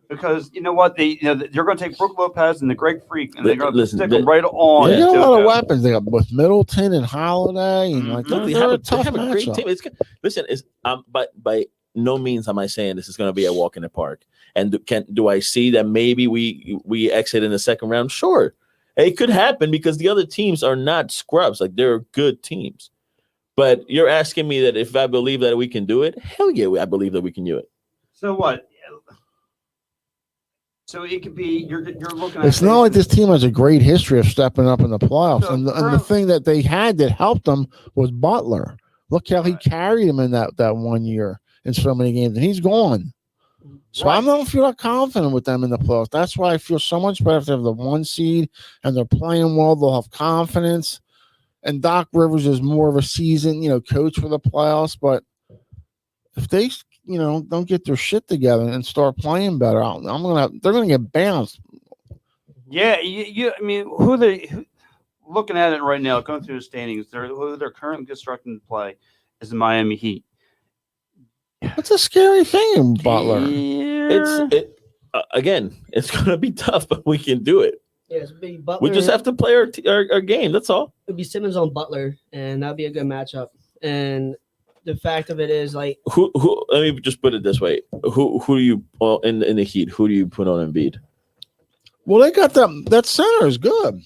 Because you know what, you're going to take Brook Lopez and the Greg Freak, and they're going to stick them right on. They got a lot of weapons. They got with Middleton and Holiday, and they're a tough great team. Listen, by no means am I saying this is going to be a walk in the park. And do I see that maybe we exit in the second round? Sure. It could happen because the other teams are not scrubs. Like, they're good teams. But you're asking me that if I believe that we can do it? Hell yeah, I believe that we can do it. So what? So it could be you're looking at. It's not like this team has a great history of stepping up in the playoffs, So and the thing that they had that helped them was Butler. Look how he carried him in that 1 year in so many games, and he's gone. So I don't feel that confident with them in the playoffs. That's why I feel so much better if they have the 1 seed and they're playing well. They'll have confidence. And Doc Rivers is more of a seasoned, coach for the playoffs. But if they, don't get their shit together and start playing better, they're gonna get bounced. Yeah, I mean, who they looking at it right now, going through the standings, who they're currently constructing to play is the Miami Heat. That's a scary thing, Butler. Again, it's gonna be tough, but we can do it. Yeah, it's be Butler. We just have to play our game. That's all. It'd be Simmons on Butler, and that'd be a good matchup. And the fact of it is, like, who? Let me just put it this way: who do you in the Heat? Who do you put on Embiid? Well, they got that center is good.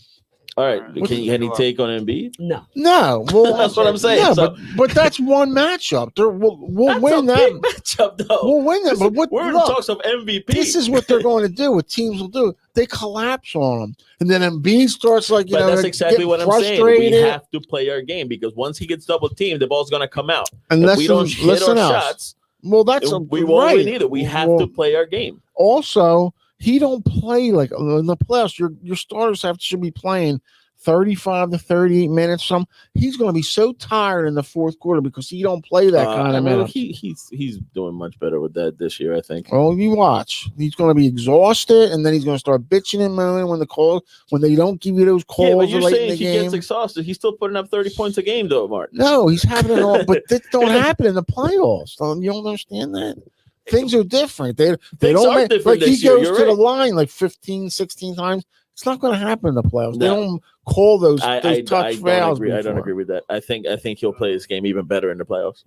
All right, can he take on Embiid? no. Well, that's what I'm saying. Yeah, so, but that's one matchup. We'll win a that big matchup, though. We'll win that. But we're in talks of MVP. This is what they're going to do. What teams will do? They collapse on them, and then Embiid starts but that's exactly what I'm saying. We have to play our game because once he gets double teamed, the ball's going to come out. Unless if we don't hit our shots, well, we won't win either. We have to play our game. Also, he don't play like in the playoffs. Your starters should be playing 35 to 38 minutes. He's going to be so tired in the fourth quarter because he don't play that kind of minutes. He's doing much better with that this year, I think. Well, you watch. He's going to be exhausted, and then he's going to start bitching and moaning when they don't give you those calls. Yeah, but you're late saying in the he game. gets exhausted. He's still putting up 30 points a game, though, Mark. No, he's having it all, but that don't happen in the playoffs. You don't understand that? Things are different. They don't different he this year. goes You're to the right. line like 15, 16 times. It's not going to happen in the playoffs. No. They don't call those touch I fouls. I don't agree with that. I think he'll play his game even better in the playoffs.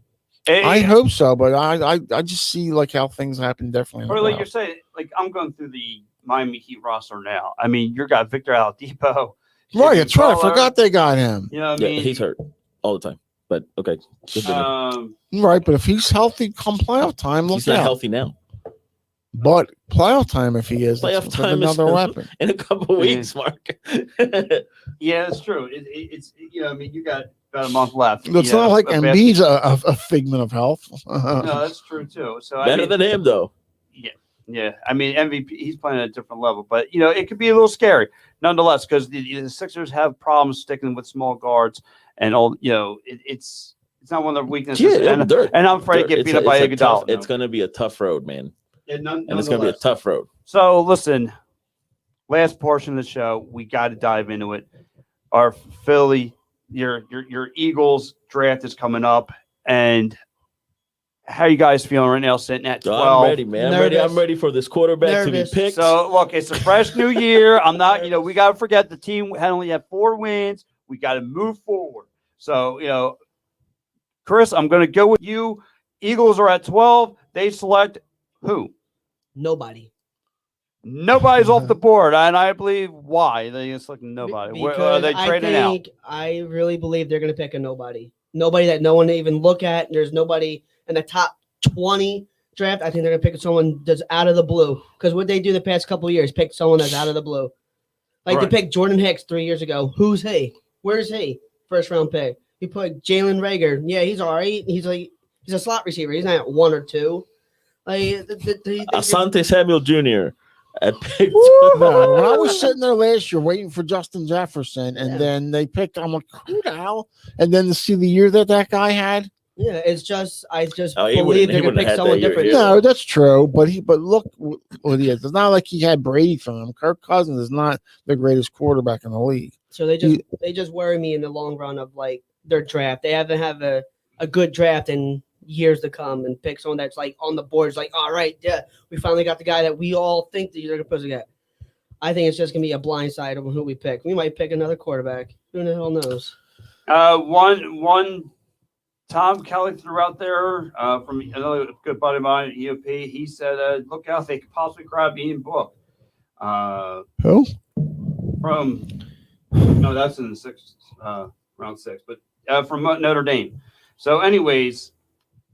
I hope so, but I just see how things happen differently. Or like you're saying, I'm going through the Miami Heat roster now. I mean, you got Victor Oladipo. Right, that's right. I forgot they got him. You know what I mean? He's hurt all the time. But okay. Right, but if he's healthy come playoff time, he's not healthy now. But playoff time, if he is, playoff that's time another is weapon in a couple of weeks, Mark. Yeah, it's true. It's I mean, you got about a month left. It's not like Embiid's a figment of health. No, that's true too. So better than him, though. Yeah. I mean, MVP, he's playing at a different level, but it could be a little scary, nonetheless, because the Sixers have problems sticking with small guards, and all. It's not one of their weaknesses. Yeah, and I'm afraid to get beat up by Iguodala. It's going to be a tough road, man. And it's going to be a tough road. So listen, last portion of the show, we got to dive into it. Our Philly, your Eagles draft is coming up, and how you guys feeling right now? Sitting at 12. I'm ready, man. I'm ready for this quarterback to be picked. So look, it's a fresh new year. I'm not, we got to forget the team only had 4 wins. We got to move forward. So Chris, I'm going to go with you. Eagles are at 12. They select who? Nobody. Nobody's off the board, and I believe why they select nobody. Where are they trading out? I really believe they're going to pick a nobody that no one even look at. There's nobody in the top 20 draft. I think they're going to pick someone that's out of the blue, because what they do the past couple of years, pick someone that's out of the blue. Like they picked Jordan Hicks 3 years ago. Who's he? Where's he? First round pick. You put Jalen Reagor. Yeah, he's all right. He's a slot receiver. He's not at 1 or 2. Asante Samuel Jr. at pick. When I was sitting there last year waiting for Justin Jefferson, and then they picked, I'm like, who the hell? And then to see the year that guy had. Yeah, I just believe they're going to pick someone different. No, that's true. But look what he is. It's not like he had Brady from him. Kirk Cousins is not the greatest quarterback in the league. So they just worry me in the long run of their draft. They haven't have a good draft in years to come, and pick someone that's on the board. It's all right, yeah, we finally got the guy that we all think that they're supposed to get. I think it's just gonna be a blind side of who we pick. We might pick another quarterback. Who the hell knows? One Tom Kelly threw out there from another good buddy of mine at EOP. He said, "Look out, they could possibly grab Ian Book." Who? From No, that's in the sixth, round 6, but from Notre Dame. So, anyways,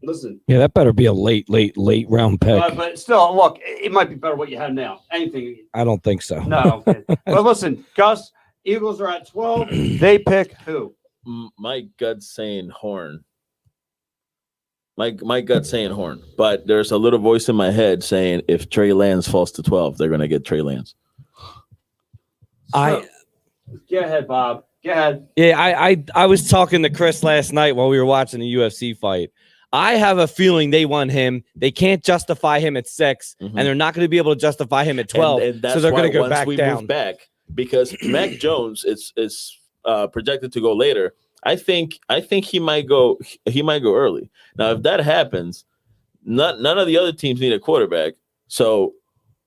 listen. Yeah, that better be a late round pick. But still, look, it might be better what you have now. Anything. I don't think so. No. Okay. But listen, Gus, Eagles are at 12. They pick who? My gut's saying Horn. My gut's saying Horn. But there's a little voice in my head saying if Trey Lance falls to 12, they're going to get Trey Lance. Go ahead, Bob. Go ahead. Yeah, I was talking to Chris last night while we were watching the UFC fight. I have a feeling they want him. They can't justify him at 6, and they're not going to be able to justify him at 12. And that's so they're going to go once back we down. move back, because Mac Jones is projected to go later. I think he might go early. Now, if that happens, none of the other teams need a quarterback, so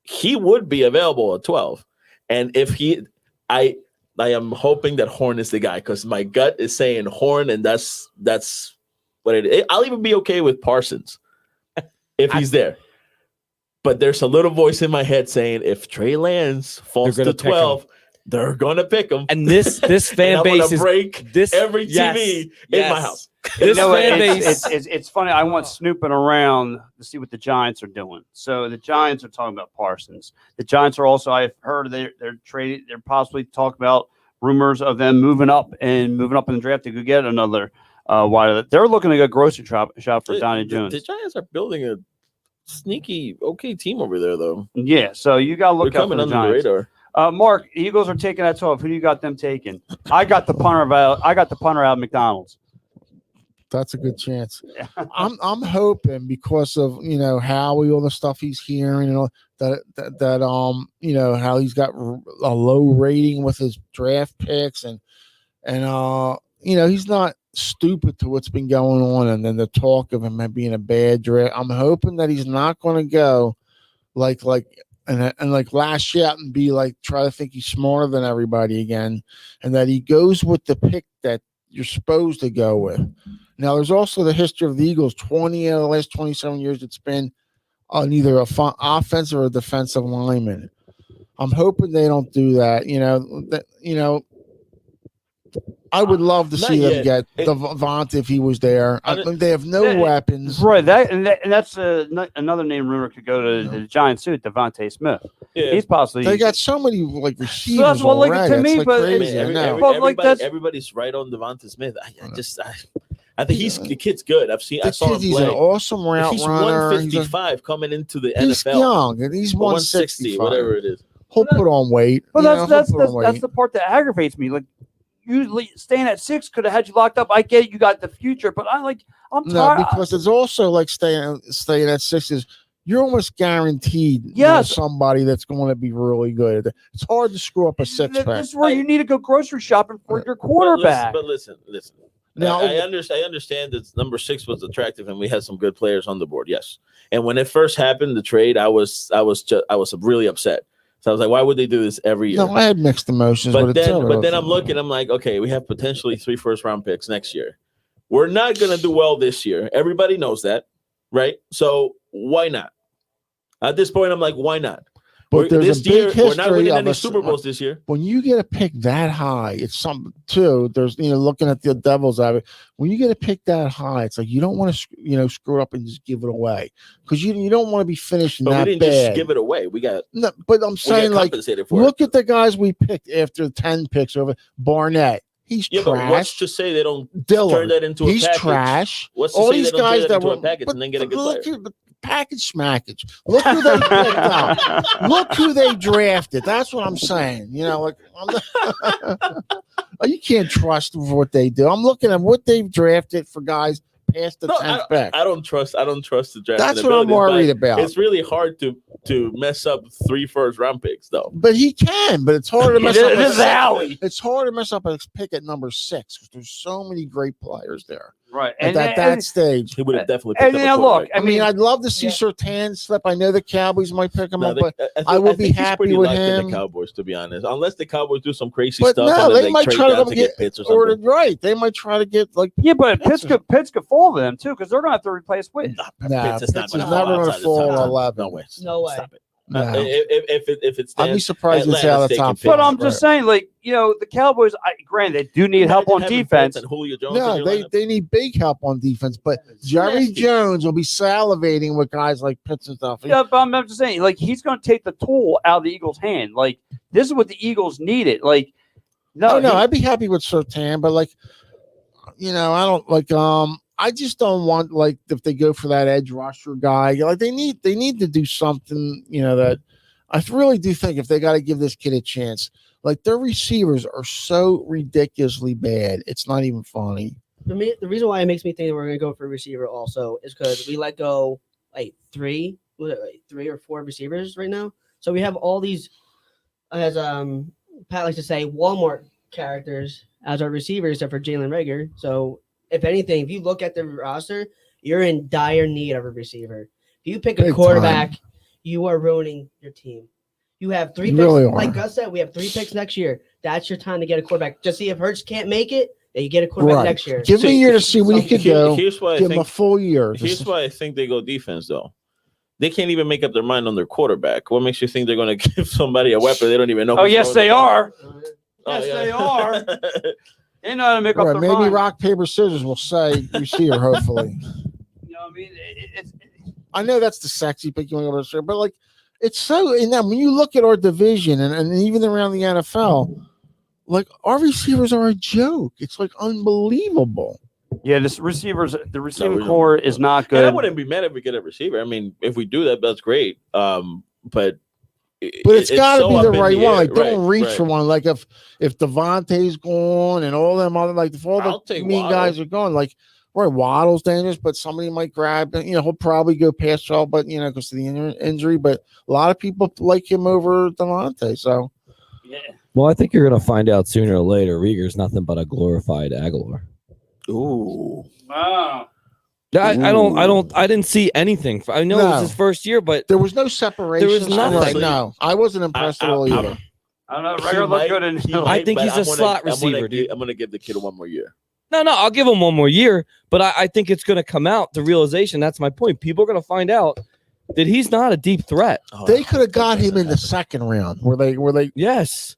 he would be available at 12. And if I am hoping that Horn is the guy, because my gut is saying Horn, and that's what it is. I'll even be okay with Parsons if he's there. But there's a little voice in my head saying if Trey Lance falls to 12, they're gonna pick him. And this fan base is break every TV in my house. This fan base. It's funny. I went snooping around to see what the Giants are doing. So the Giants are talking about Parsons. The Giants are also, I've heard they're trading. They're possibly talking about rumors of them moving up in the draft to go get another wide. They're looking to go grocery shop for Donnie Jones. The Giants are building a sneaky okay team over there, though. Yeah, so you got to look They're out for coming the under Giants. the radar. Mark, Eagles are taking that 12. Who do you got them taking? I got the punter out of McDonald's. That's a good chance. I'm hoping because of Howie, all the stuff he's hearing, that how he's got a low rating with his draft picks, and he's not stupid to what's been going on, and then the talk of him being a bad draft. I'm hoping that he's not going to go like lash out and be like try to think he's smarter than everybody again, and that he goes with the pick that you're supposed to go with. Now, there's also the history of the Eagles. 20 out of the last 27 years, it's been on either a offensive or a defensive lineman. I'm hoping they don't do that. I would love to see them get Devontae if he was there. They have no weapons. Right. That's another name rumor could go to the Giants too. Devontae Smith. Yeah. He's possibly. They got so many receivers. So that's what already. to me, it's but crazy. Everybody's right on Devontae Smith. I think the kid's good. I saw him play. He's an awesome route he's runner. 155 coming into the he's NFL. Young, and he's 160, whatever it is. He'll put on weight. But that's the part that aggravates me. Like, you staying at 6 could have had you locked up. I get it, you got the future, but I'm tired. No, because it's also like staying at 6 is you're almost guaranteed somebody that's going to be really good. It's hard to screw up a 6-pack. This is where you need to go grocery shopping for your quarterback. But listen. Now, I understand that number 6 was attractive, and we had some good players on the board. Yes, and when it first happened, the trade, I was really upset. So I was like, why would they do this every year? No, I had mixed emotions. But then I'm looking, I'm like, okay, we have potentially 3 first-round picks next year. We're not going to do well this year. Everybody knows that, right? So why not? At this point, I'm like, why not? But there's a big history. We're not winning any Super Bowls this year. When you get a pick that high, it's something too. There's looking at the devil's eye. When you get a pick that high, it's like you don't want to screw up and just give it away because you don't want to be finishing that bad. We didn't just give it away. We got no, but I'm saying look at the guys we picked after 10 picks over Barnett. He's trash. But what's to say they don't turn that into a package? He's trash. What's to say they don't turn that into a package and then get a good player? Package smackage. Look who they picked up. Look who they drafted. That's what I'm saying. You can't trust what they do. I'm looking at what they've drafted for guys past the 10th pick. I don't trust the draft. That's what I'm worried about. It's really hard to mess up 3 first-round picks, though. But he can. But it's hard to mess up. It's hard to mess up a pick at number 6 because there's so many great players there. Right. At that stage. He would have definitely picked up a look, I mean, I'd love to see Surtain slip. I know the Cowboys might pick him up, but I would be happy with him. The Cowboys, to be honest, unless the Cowboys do some crazy but stuff. No, and they might try to get Pitts or something. Right. They might try to get but Pitts could fall to them too because they're going to have to replace Witt. Pitts is never going to fall 11. No way. No way. Stop it. No. If it's I'd be surprised it's out of the top But five. I'm just saying, like, the Cowboys. Granted, they do need help on defense. And Julio Jones No, they need big help on defense, but Jerry nasty. Jones will be salivating with guys like Pitts and stuff. Yeah, but I'm just saying, like, he's going to take the tool out of the Eagles' hand. Like, this is what the Eagles needed. Like, no, I'd be happy with Surtain, but like, I don't like. I just don't want like if they go for that edge rusher guy. Like they need to do something. That I really do think if they got to give this kid a chance. Like their receivers are so ridiculously bad. It's not even funny. For me, the reason why it makes me think that we're going to go for a receiver also is because we let go like three or four receivers right now. So we have all these, as Pat likes to say, Walmart characters as our receivers, except for Jalen Reagor. So if anything, if you look at the roster, you're in dire need of a receiver. If you pick a Big quarterback, time. you are ruining your team. You have 3 You picks. really are. Like Gus said, we have 3 picks next year. That's your time to get a quarterback. Just see if Hurts can't make it, then you get a quarterback next year. Give me a year to see what he could do. Here's why I Give him a think. full year. Here's why I think they go defense though. They can't even make up their mind on their quarterback. What makes you think they're going to give somebody a weapon they don't even know? Oh, who's yes, throwing they the ball? are. Oh, Yes, yeah. they are. They know how to make up Right, their maybe mind. rock paper scissors will say receiver. Hopefully, You know what I mean? It's I know that's the sexy pick you want to go to, but like it's so. And then when you look at our division and even around the NFL, like our receivers are a joke. It's like unbelievable. yeah, the receiving we don't- core is not And I good. wouldn't be mad if we get a receiver. I mean, if we do that, that's great. But But it's got to so be up the in right one. air. Like, don't reach right. for one. Like, if Devontae's gone and all them other, like, if all I'll the take mean Waddle. guys are gone, like, right, Waddle's dangerous, but somebody might grab him. He'll probably go past all, but, because of the injury. But a lot of people like him over Devontae. So, Yeah. Well, I think you're going to find out sooner or later. Rieger's nothing but a glorified Aguilar. Ooh. Wow. I didn't see anything. I know it was No. his first year, but there was no separation. There was nothing. Right, no, I wasn't impressed at all either. I don't know. He Regular look might- good in he I might, think but he's a slot receiver, dude. I'm going to give the kid one more year. no, I'll give him one more year. But I think it's going to come out, the realization. That's my point. People are going to find out that he's not a deep threat. Oh, They could have got him in the second round. Where they Yes,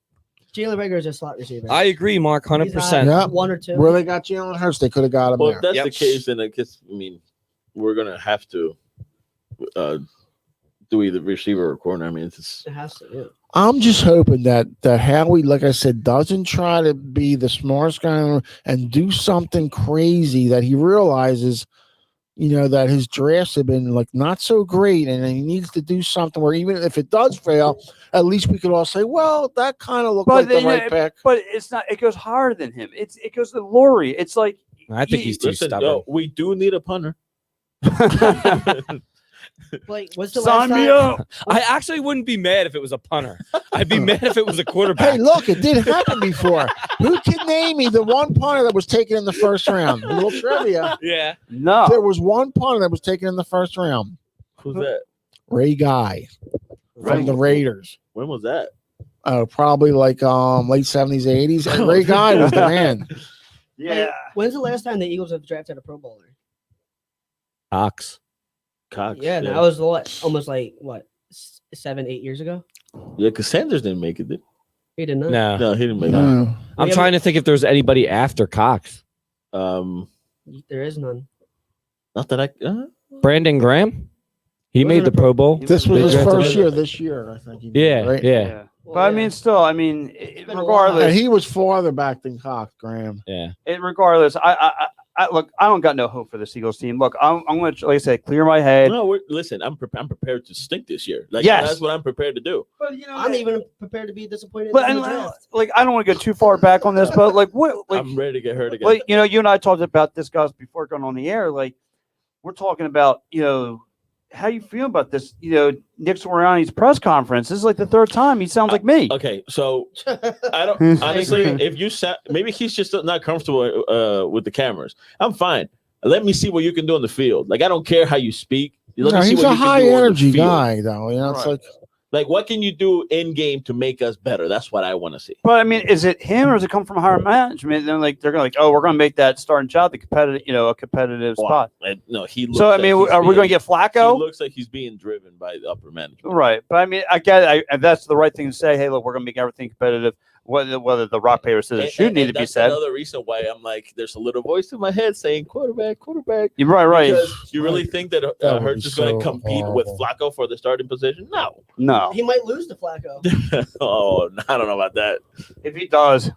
Jalen Reagor is a slot receiver. I agree, Mark, 100%. Yeah. 1 or 2. where they got Jalen Hurts, they could have got him Well, there. if that's Yep. the case, then I guess, we're going to have to do either receiver or corner. I mean, it's just, It has to. Yeah. I'm just hoping that Howie, like I said, doesn't try to be the smartest guy and do something crazy that he realizes, that his drafts have been like not so great, and he needs to do something where even if it does fail, at least we could all say, well, that kind of looked like the right pick. But it's not. It goes higher than him. It goes to Laurie. It's like I think he's too listen, stubborn. no, we do need a punter. Like, what's the sign last me time? up. I actually wouldn't be mad if it was a punter. I'd be mad if it was a quarterback. Hey, look, it did happen before. Who can name me the one punter that was taken in the first round? A little trivia. Yeah. No. There was one punter that was taken in the first round. Who's that? Ray Guy from the Raiders. When was that? Probably like late 70s, 80s. And Ray Guy was the man. Yeah. When's the last time the Eagles have drafted a Pro Bowler? Cox. Cox. Yeah, that was almost like 7, 8 years ago. Yeah, because Sanders didn't make it. He did not. No. No, he didn't make it. No. I'm We trying to think if there's anybody after Cox. There is none. Not that I. Brandon Graham? He made the Pro Bowl. This was They his drafted first him. year this year, I think. He did, Yeah, right? yeah, But I mean, still, been a while. regardless, And he was farther back than Cox, Graham. yeah. regardless, I look. I don't got no hope for this Eagles team. Look, I'm going to, like I said, clear my head. No, listen. I'm prepared to stink this year. Like Yes. that's what I'm prepared to do. But I'm even prepared to be disappointed. But in and, the draft. like, I don't want to go too far back on this, but like, what? Like, I'm ready to get hurt again. like, you and I talked about this, guys, before going on the air. Like, we're talking about, how you feel about this? Nick Sirianni's press conference. This is like the third time he sounds like me. Okay, so I don't honestly. If you maybe he's just not comfortable with the cameras. I'm fine. Let me see what you can do on the field. Like I don't care how you speak. Let me see He's what a you can high do on the energy field. guy, though. It's Right. like Like, what can you do in game to make us better? That's what I want to see. But I mean, is it him or does it come from higher management? They're going oh, we're going to make that starting job the competitive, a competitive spot. No, he. Looks So I mean, are we going to get Flacco? He looks like he's being driven by the upper management. Right, but I mean, I get it. That's the right thing to say. Hey, look, we're going to make everything competitive. Whether the rock paper scissors should need to be said. That's another reason why I'm like, there's a little voice in my head saying quarterback. You're right. Because you really think that Hurts is going to compete with Flacco for the starting position? No. He might lose to Flacco. Oh, I don't know about that. If he does,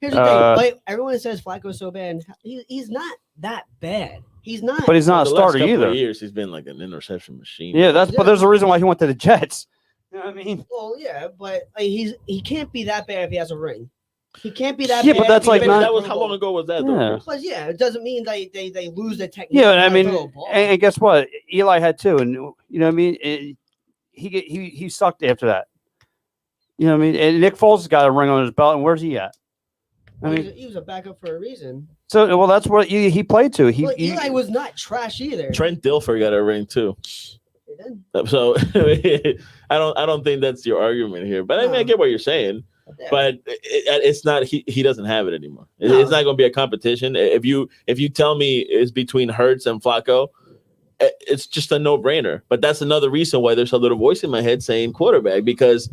Here's the thing. Like, everyone says Flacco's so bad. He's not that bad. He's not. But he's not a the starter last couple either. of years, he's been like an interception machine. Yeah, but there's a reason why he went to the Jets. You know what I mean? Well, yeah, but he can't be that bad if he has a ring. He can't be that Yeah, bad. but that's if he like wins not- a That was Super how Bowl. long ago was that? Yeah. Though? But yeah, it doesn't mean they lose the technique. Yeah, I to mean, throw a ball. and guess what? Eli had too, and you know what I mean. He sucked after that. You know what I mean? And Nick Foles has got a ring on his belt, and where's he at? I mean, he was a backup for a reason. so well, that's what he played to. Well, Eli was not trash either. Trent Dilfer got a ring too. He did. So I don't think that's your argument here. But I mean, I get what you're saying. Yeah. But it's not. He doesn't have it anymore. No. It's not going to be a competition. If you tell me it's between Hurts and Flacco, it's just a no-brainer. But that's another reason why there's a little voice in my head saying quarterback, because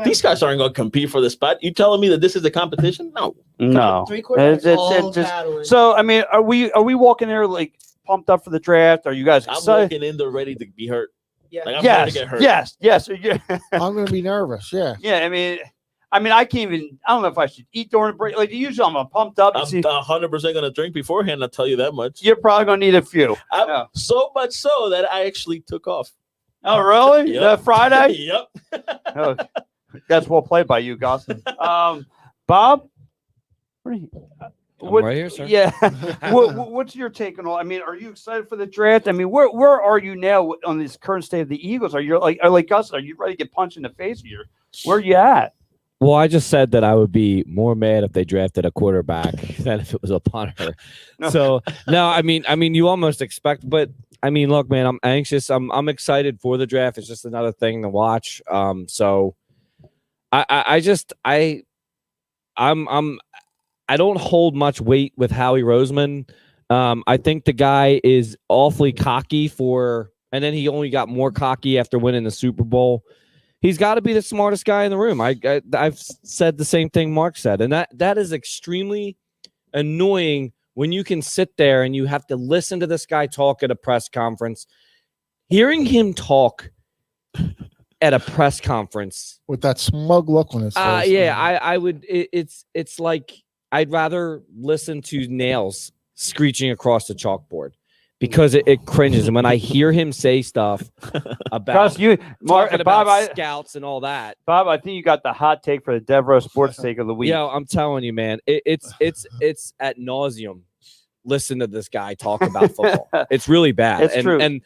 these guys aren't going to compete for the spot. You telling me that this is a competition? No. Three quarterbacks all just battling. so. I mean, are we walking there like pumped up for the draft? Are you guys I'm excited? walking in there ready to be hurt. Yeah. Like, I'm ready Yes, to get hurt. yes. I'm going to be nervous. Yeah. Yeah, I mean, I can't even. I don't know if I should eat during the break. Like usually, I'm pumped up. I'm 100% going to drink beforehand. I'll tell you that much. You're probably gonna need a few. So much so that I actually took off. Oh, really? Yep. Friday? Yep. Oh, that's well played by you, Gus. Bob, what are you? I'm right here, sir. Yeah. What's your take on all? I mean, are you excited for the draft? I mean, where are you now on this current state of the Eagles? Are you like Gus? Are you ready to get punched in the face? Where are you at? Well, I just said that I would be more mad if they drafted a quarterback than if it was a punter. No. So no, I mean, you almost expect, but I mean, look, man, I'm anxious. I'm excited for the draft. It's just another thing to watch. So I don't hold much weight with Howie Roseman. I think the guy is awfully cocky and then he only got more cocky after winning the Super Bowl. He's got to be the smartest guy in the room. I've said the same thing Mark said, and that is extremely annoying when you can sit there and you have to listen to this guy talk at a press conference. Hearing him talk at a press conference With that smug look on his face. yeah, I would. It's like I'd rather listen to nails screeching across the chalkboard. Because it cringes, and when I hear him say stuff about scouts and all that, Bob, I think you got the hot take for the Devereaux Sports take of the week. Yeah, I'm telling you, man, it's ad nauseum. Listen to this guy talk about football. It's really bad. It's true. And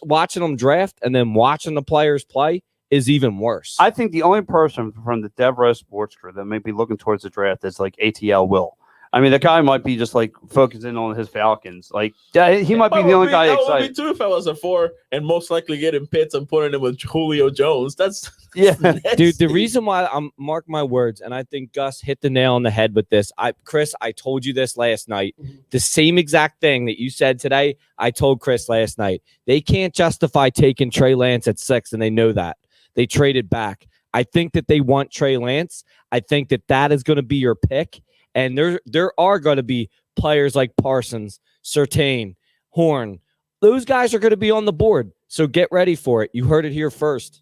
watching them draft and then watching the players play is even worse. I think the only person from the Devereaux Sports crew that may be looking towards the draft is like ATL Will. I mean, the guy might be just like focusing on his Falcons. Like he might be the only guy excited. I would be too if I was a 4 and most likely getting Pitts and putting him with Julio Jones. That's Dude. The reason why I'm mark my words, and I think Gus hit the nail on the head with this. Chris, I told you this last night. The same exact thing that you said today, I told Chris last night. They can't justify taking Trey Lance at 6, and they know that. They traded back. I think that they want Trey Lance. I think that is going to be your pick. And there are going to be players like Parsons, Surtain, Horn. Those guys are going to be on the board. So get ready for it. You heard it here first.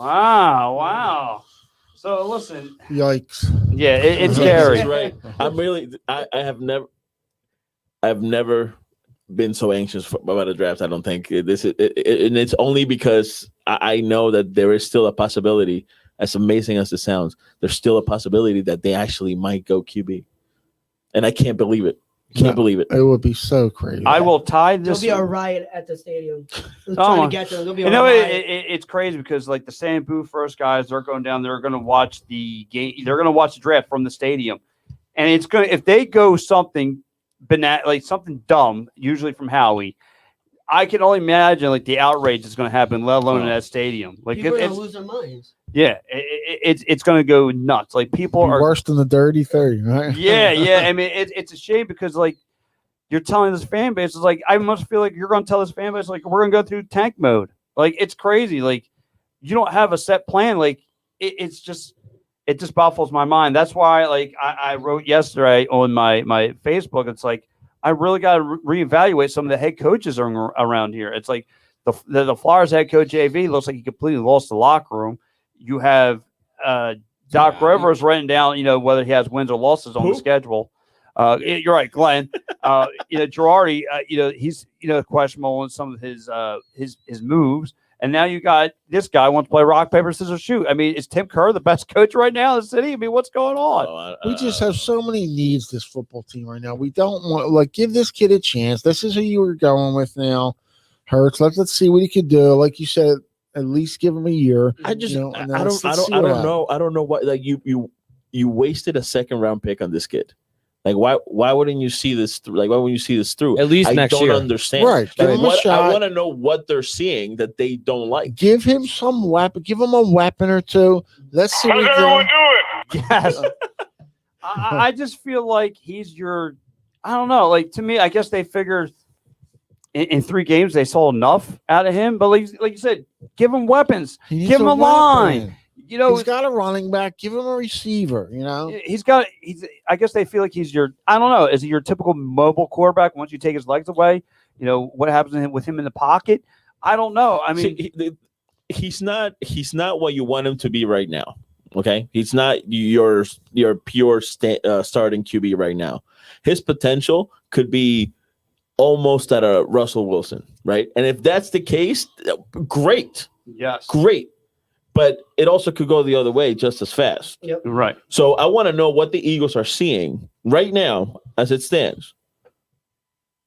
Wow. So listen. Yikes. Yeah, it's scary. Right. I've never been so anxious about a draft. I don't think and it's only because I know that there is still a possibility. As amazing as it sounds, there's still a possibility that they actually might go QB. And I can't believe it. Believe it. It would be so crazy. I will tie this. There'll be a riot at the stadium. They're Oh, trying to get them. There'll be a You know, riot. it's crazy because like the Sand Boo first guys, they're going down. They're going to watch the game. They're going to watch the draft from the stadium, and it's going to if they go something like something dumb, usually from Howie. I can only imagine like the outrage that's going to happen, let alone in Oh. that stadium. Like People are it's gonna lose their minds. yeah, it's going to go nuts. Like people Be are worse than the Dirty 30, right? yeah. I mean, it's a shame because like you're telling this fan base is like I must feel like you're going to tell this fan base like we're going to go through tank mode. Like it's crazy. Like you don't have a set plan. Like it just baffles my mind. That's why like I wrote yesterday on my Facebook. It's like I really got to reevaluate some of the head coaches around here. It's like the Flyers head coach JV looks like he completely lost the locker room. You have Doc Rivers writing down, whether he has wins or losses on the schedule. You're right, Glenn. Girardi, he's questionable in some of his moves. And now you got this guy wants to play rock, paper, scissors, shoot. I mean, is Tim Kerr the best coach right now in the city? I mean, what's going on? We just have so many needs, this football team right now. We don't want give this kid a chance. This is who you were going with now. Hurts. Let's see what he could do. Like you said, at least give him a year. I just and I then let's see don't what happens. know. I don't know what like you wasted a second round pick on this kid. Like why wouldn't you see this through? Like why wouldn't you see this through? At least next year. I don't understand. Right. Give him a I shot. want to know what they're seeing that they don't like. Give him some weapon. Give him a weapon or two. Let's see what How's he everyone does. doing? Yes. I just feel like he's I don't know. Like to me, I guess they figured in 3 games they saw enough out of him. But like you said, give him weapons. He needs Give him a line. weapon. He's He's got a running back. Give him a receiver. I guess they feel like he's I don't know. Is he your typical mobile quarterback once you take his legs away? What happens with him in the pocket? I don't know. I mean, he's not what you want him to be right now. Okay, he's not your pure starting QB right now. His potential could be almost at a Russell Wilson, right? And if that's the case, great, yes, great. But it also could go the other way just as fast. Yep. right. So I want to know what the Eagles are seeing right now as it stands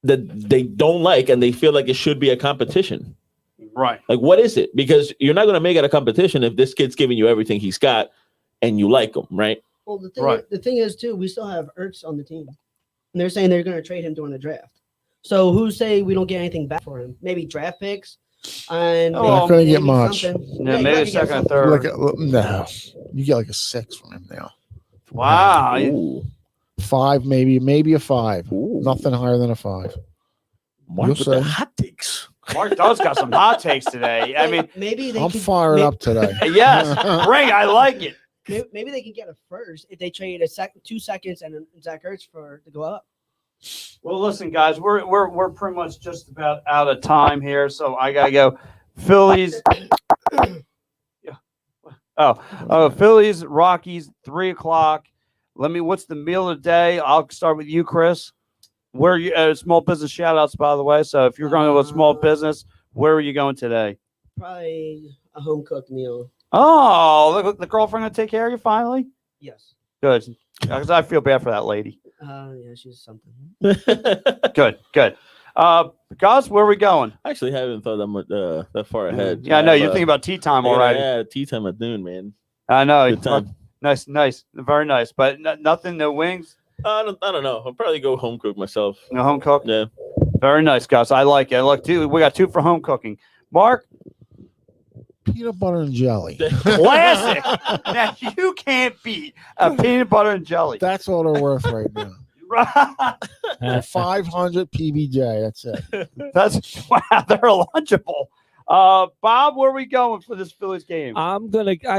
that they don't like and they feel like it should be a competition. Right. Like, what is it? Because you're not going to make it a competition if this kid's giving you everything he's got and you like him, right? Well, Right. the thing is too, we still have Ertz on the team, and they're saying they're going to trade him during the draft. So who say we don't get anything back for him? Maybe draft picks. And Oh, not gonna get much. Yeah, you maybe might a get second or something. third. No, you get like a 6 from him now. Wow. Ooh. 5, maybe a 5. Ooh. Nothing higher than a 5. Mark You'll with the say. hot takes. Mark does got some hot takes today. I mean, maybe they I'm could, fired up today. yes, bring. I like it. Maybe they can get a first if they trade 2 seconds and Zach Ertz to go up. Well, listen, guys, we're pretty much just about out of time here, so I gotta go. Phillies. Phillies, Rockies, 3:00. What's the meal of the day? I'll start with you, Chris. Where are you? Small business shout outs, by the way. So if you're going to a small business, where are you going today? Probably a home cooked meal. Oh, look, the girlfriend gonna take care of you finally. Yes. Good, because I feel bad for that lady. Yeah, she's something. Good. Guys, where are we going? I actually haven't thought that much that far ahead. Yeah, I know. You're thinking about tea time already. Yeah, tea time at noon, man. I know. Good time. Nice, very nice. But nothing, no wings, I don't know. I'll probably go home cook myself. no home cook. Yeah. Very nice, guys. I like it. Look, we got 2 for home cooking. Mark, Peanut butter and jelly. classic. Now you can't beat a peanut butter and jelly. That's all they're worth right now. Right. They're 500 PBJ. That's it. That's wow. They're lunchable. Bob, where are we going for this Phillies game? I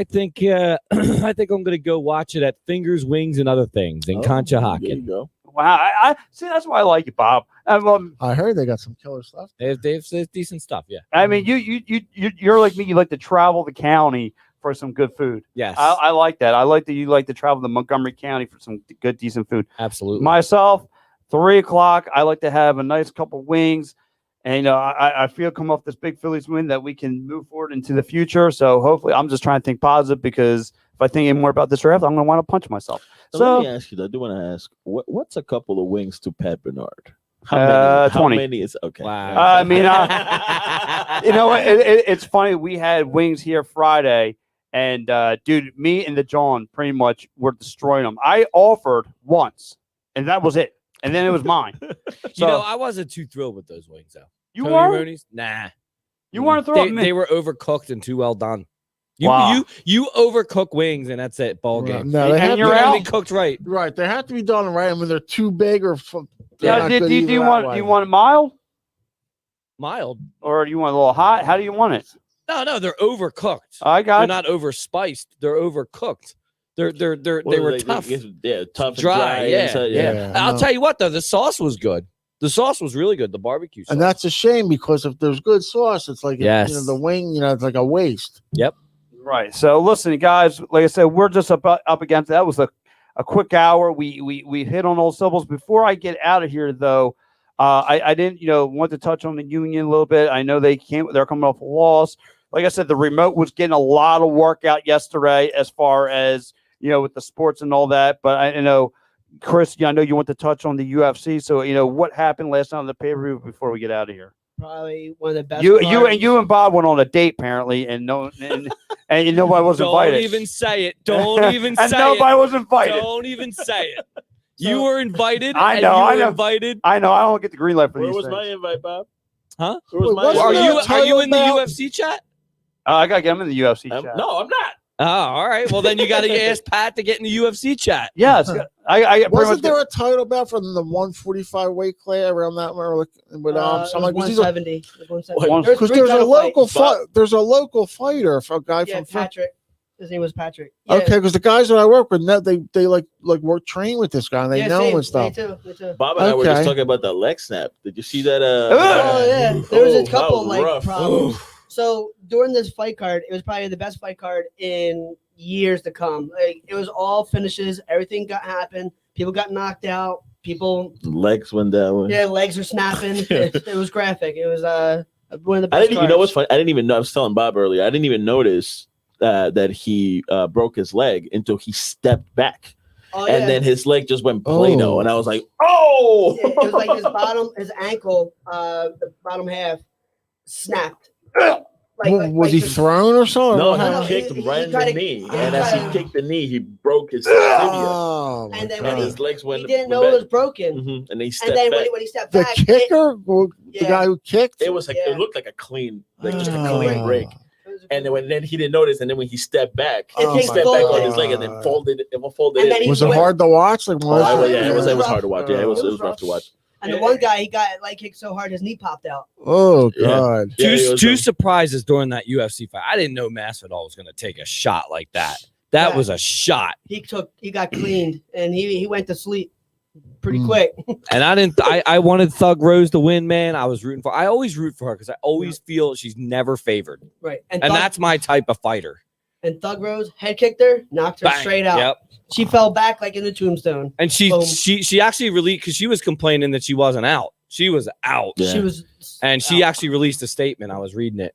think I'm gonna go watch it at Fingers, Wings, and Other Things in There you Conshohocken. go. Wow, I see. That's why I like it, Bob. I heard they got some killer stuff. They've decent stuff. Yeah. I mean, you're like me. You like to travel the county for some good food. Yes. I like that. I like that you like to travel to Montgomery County for some good, decent food. Absolutely. Myself, 3:00. I like to have a nice couple wings, and I feel come off this big Phillies win that we can move forward into the future. So hopefully, I'm just trying to think positive because if I think any more about this draft, I'm going to want to punch myself. So let me ask you. I do want to ask. What's a couple of wings to Pat Bernard? How many? 20. How many is okay? Wow. I mean, you know what? It's funny. We had wings here Friday, and dude, me and the John pretty much were destroying them. I offered once, and that was it. And then it was mine. I wasn't too thrilled with those wings though. You Tony weren't. Rooney's? Nah. You weren't throwing. They were overcooked and too well done. Wow. You overcook wings and that's it. Ball Right. game. No, they And have you're You to, gotta be out. cooked right. right. They have to be done right. I mean, they're too big or they're Now, not do good you either that want way. it mild Mild. or do you want a little hot? How do you want it? No, they're overcooked. I got They're you. not overspiced. They're overcooked. They were tough. Yeah, tough, Dry, and yeah, so, Yeah. I'll no. tell you what though, the sauce was good. The sauce was really good. The barbecue sauce. And that's a shame because if there's good sauce, it's like Yes. the wing, it's like a waste. Right. So listen, guys. Like I said, we're just up against that. Was a quick hour. We hit on all syllables. Before I get out of here, though, I didn't want to touch on the Union a little bit. I know they're coming off a loss. Like I said, the remote was getting a lot of work out yesterday as far as with the sports and all that. But I know, Chris, I know you want to touch on the UFC. So what happened last night on the pay-per-view before we get out of here. Probably one of the best. You cards. and Bob went on a date apparently, and nobody was invited. Don't even say it. Don't even and say nobody it. was invited. Don't even say it. You were invited. I and know, You I were know. invited. I know. I don't get the green light for Where these was things. my invite, Bob? Huh? Where was Wait, my wasn't Are invite? there you a title in the about- UFC chat? I gotta get him in the UFC chat. No, I'm not. Oh, all right. Well, then you got to ask Pat to get in the UFC chat. Yes, I pretty Wasn't much there a title bout for the 145 weight class around that with something like 170. What? because three there's a title local fights. fight. There's a local fighter for a guy Yeah, from Patrick. His name was Patrick. Yeah. Okay, because the guys that I work with, they like work train with this guy and they Yeah, know him same. and stuff. Me too. Bob and I were just Okay. talking about the leg snap. Did you see that? Oh yeah, there was a that couple was rough. problems. So during this fight card, it was probably the best fight card in years to come. Like it was all finishes. Everything happened. People got knocked out. People, Legs went down. yeah, legs were snapping. it was graphic. It was one of the I best. didn't. You know what's funny? I didn't even know. I was telling Bob earlier. I didn't even notice that he broke his leg until he stepped back, Oh, yeah. and then his leg just went Play-Doh, Oh. and I was like, "Oh!" It was like his ankle, the bottom half snapped. Was he thrown or something? No, What he happened? kicked him right in the kinda- knee, yeah, and as kinda- he kicked the knee, he broke his tibia, Oh, my And then and when God. his legs went. He didn't went know it back. was broken. Mhm, and he And stepped then back. when he stepped the back, kicker, the yeah. guy who kicked. It was like Yeah. it looked like a clean, like just a Oh. clean break. And then he didn't notice, and then when he stepped back, It he takes stepped full- back on his leg and then folded it. And then he Was it went- hard to watch? Like, Oh, Yeah, it was rough. hard to watch. Yeah, it was rough rough. to watch. And the one guy, he got leg kicked so hard his knee popped out. Oh Yeah. God. Yeah, it Two was, surprises during that UFC fight. I didn't know Masvidal was going to take a shot like that. That Yeah. was a shot, He got cleaned and he went to sleep pretty Mm. quick. and I didn't. I wanted Thug Rose to win, man. I was rooting for. I always root for her because I always feel she's never favored, Right. and that's my type of fighter. And Thug Rose head kicked her, knocked her Bang. straight out. Yep. She fell back like in the tombstone. And Boom. she actually released because she was complaining that she wasn't out. She was out, Yeah. She was and she out. actually released a statement. I was reading it.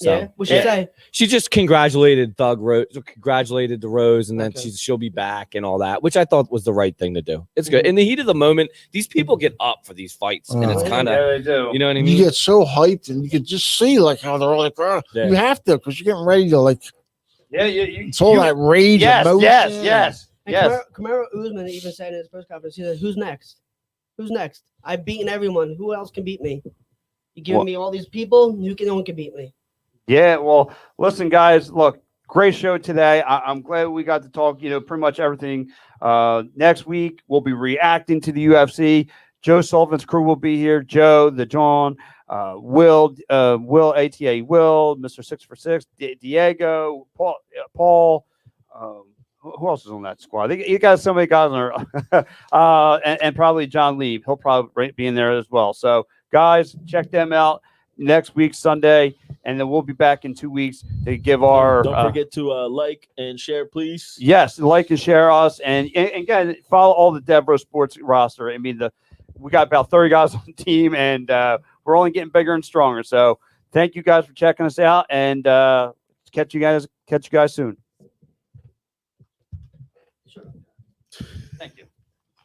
So Yeah. What'd she say? she just congratulated Thug Rose, congratulated the Rose, and then Okay. she'll be back and all that, which I thought was the right thing to do. It's good. Mhm. In the heat of the moment, these people get up for these fights, and it's Oh. kind of, Yeah, they do. you know what I You mean? get so hyped, and you can just see like how they're all like, Yeah. you have to because you're getting ready to like. Yeah, It's all that rage. Yes, emotion. yes. And Yes. Kamaru Usman even said in his press conference, he said, "Who's next? Who's next? I've beaten everyone. Who else can beat me? You giving Well- me all these people. No one can beat me." Yeah, well, listen, guys, look, great show today. I'm glad we got to talk, pretty much everything. Next week, we'll be reacting to the UFC. Joe Sullivan's crew will be here. Joe, the John, Will, ATA Will, Mr. 6 for 6, Diego, Paul. Who else is on that squad? You got so many guys on there. and probably John Lee. He'll probably be in there as well. So, guys, check them out next week, Sunday, and then we'll be back in 2 weeks to give our. Don't forget to like and share, please. Yes, like and share us, and again, follow all the Devereaux Sports roster. I mean, we got about 30 guys on the team, and we're only getting bigger and stronger. So, thank you guys for checking us out, and catch you guys soon. Sure. Thank you.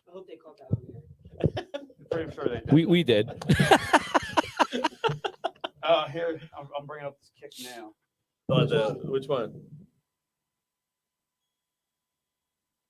I hope they caught that on here. Pretty sure they did. We did. Here, I'm bringing up this kick now. Which one?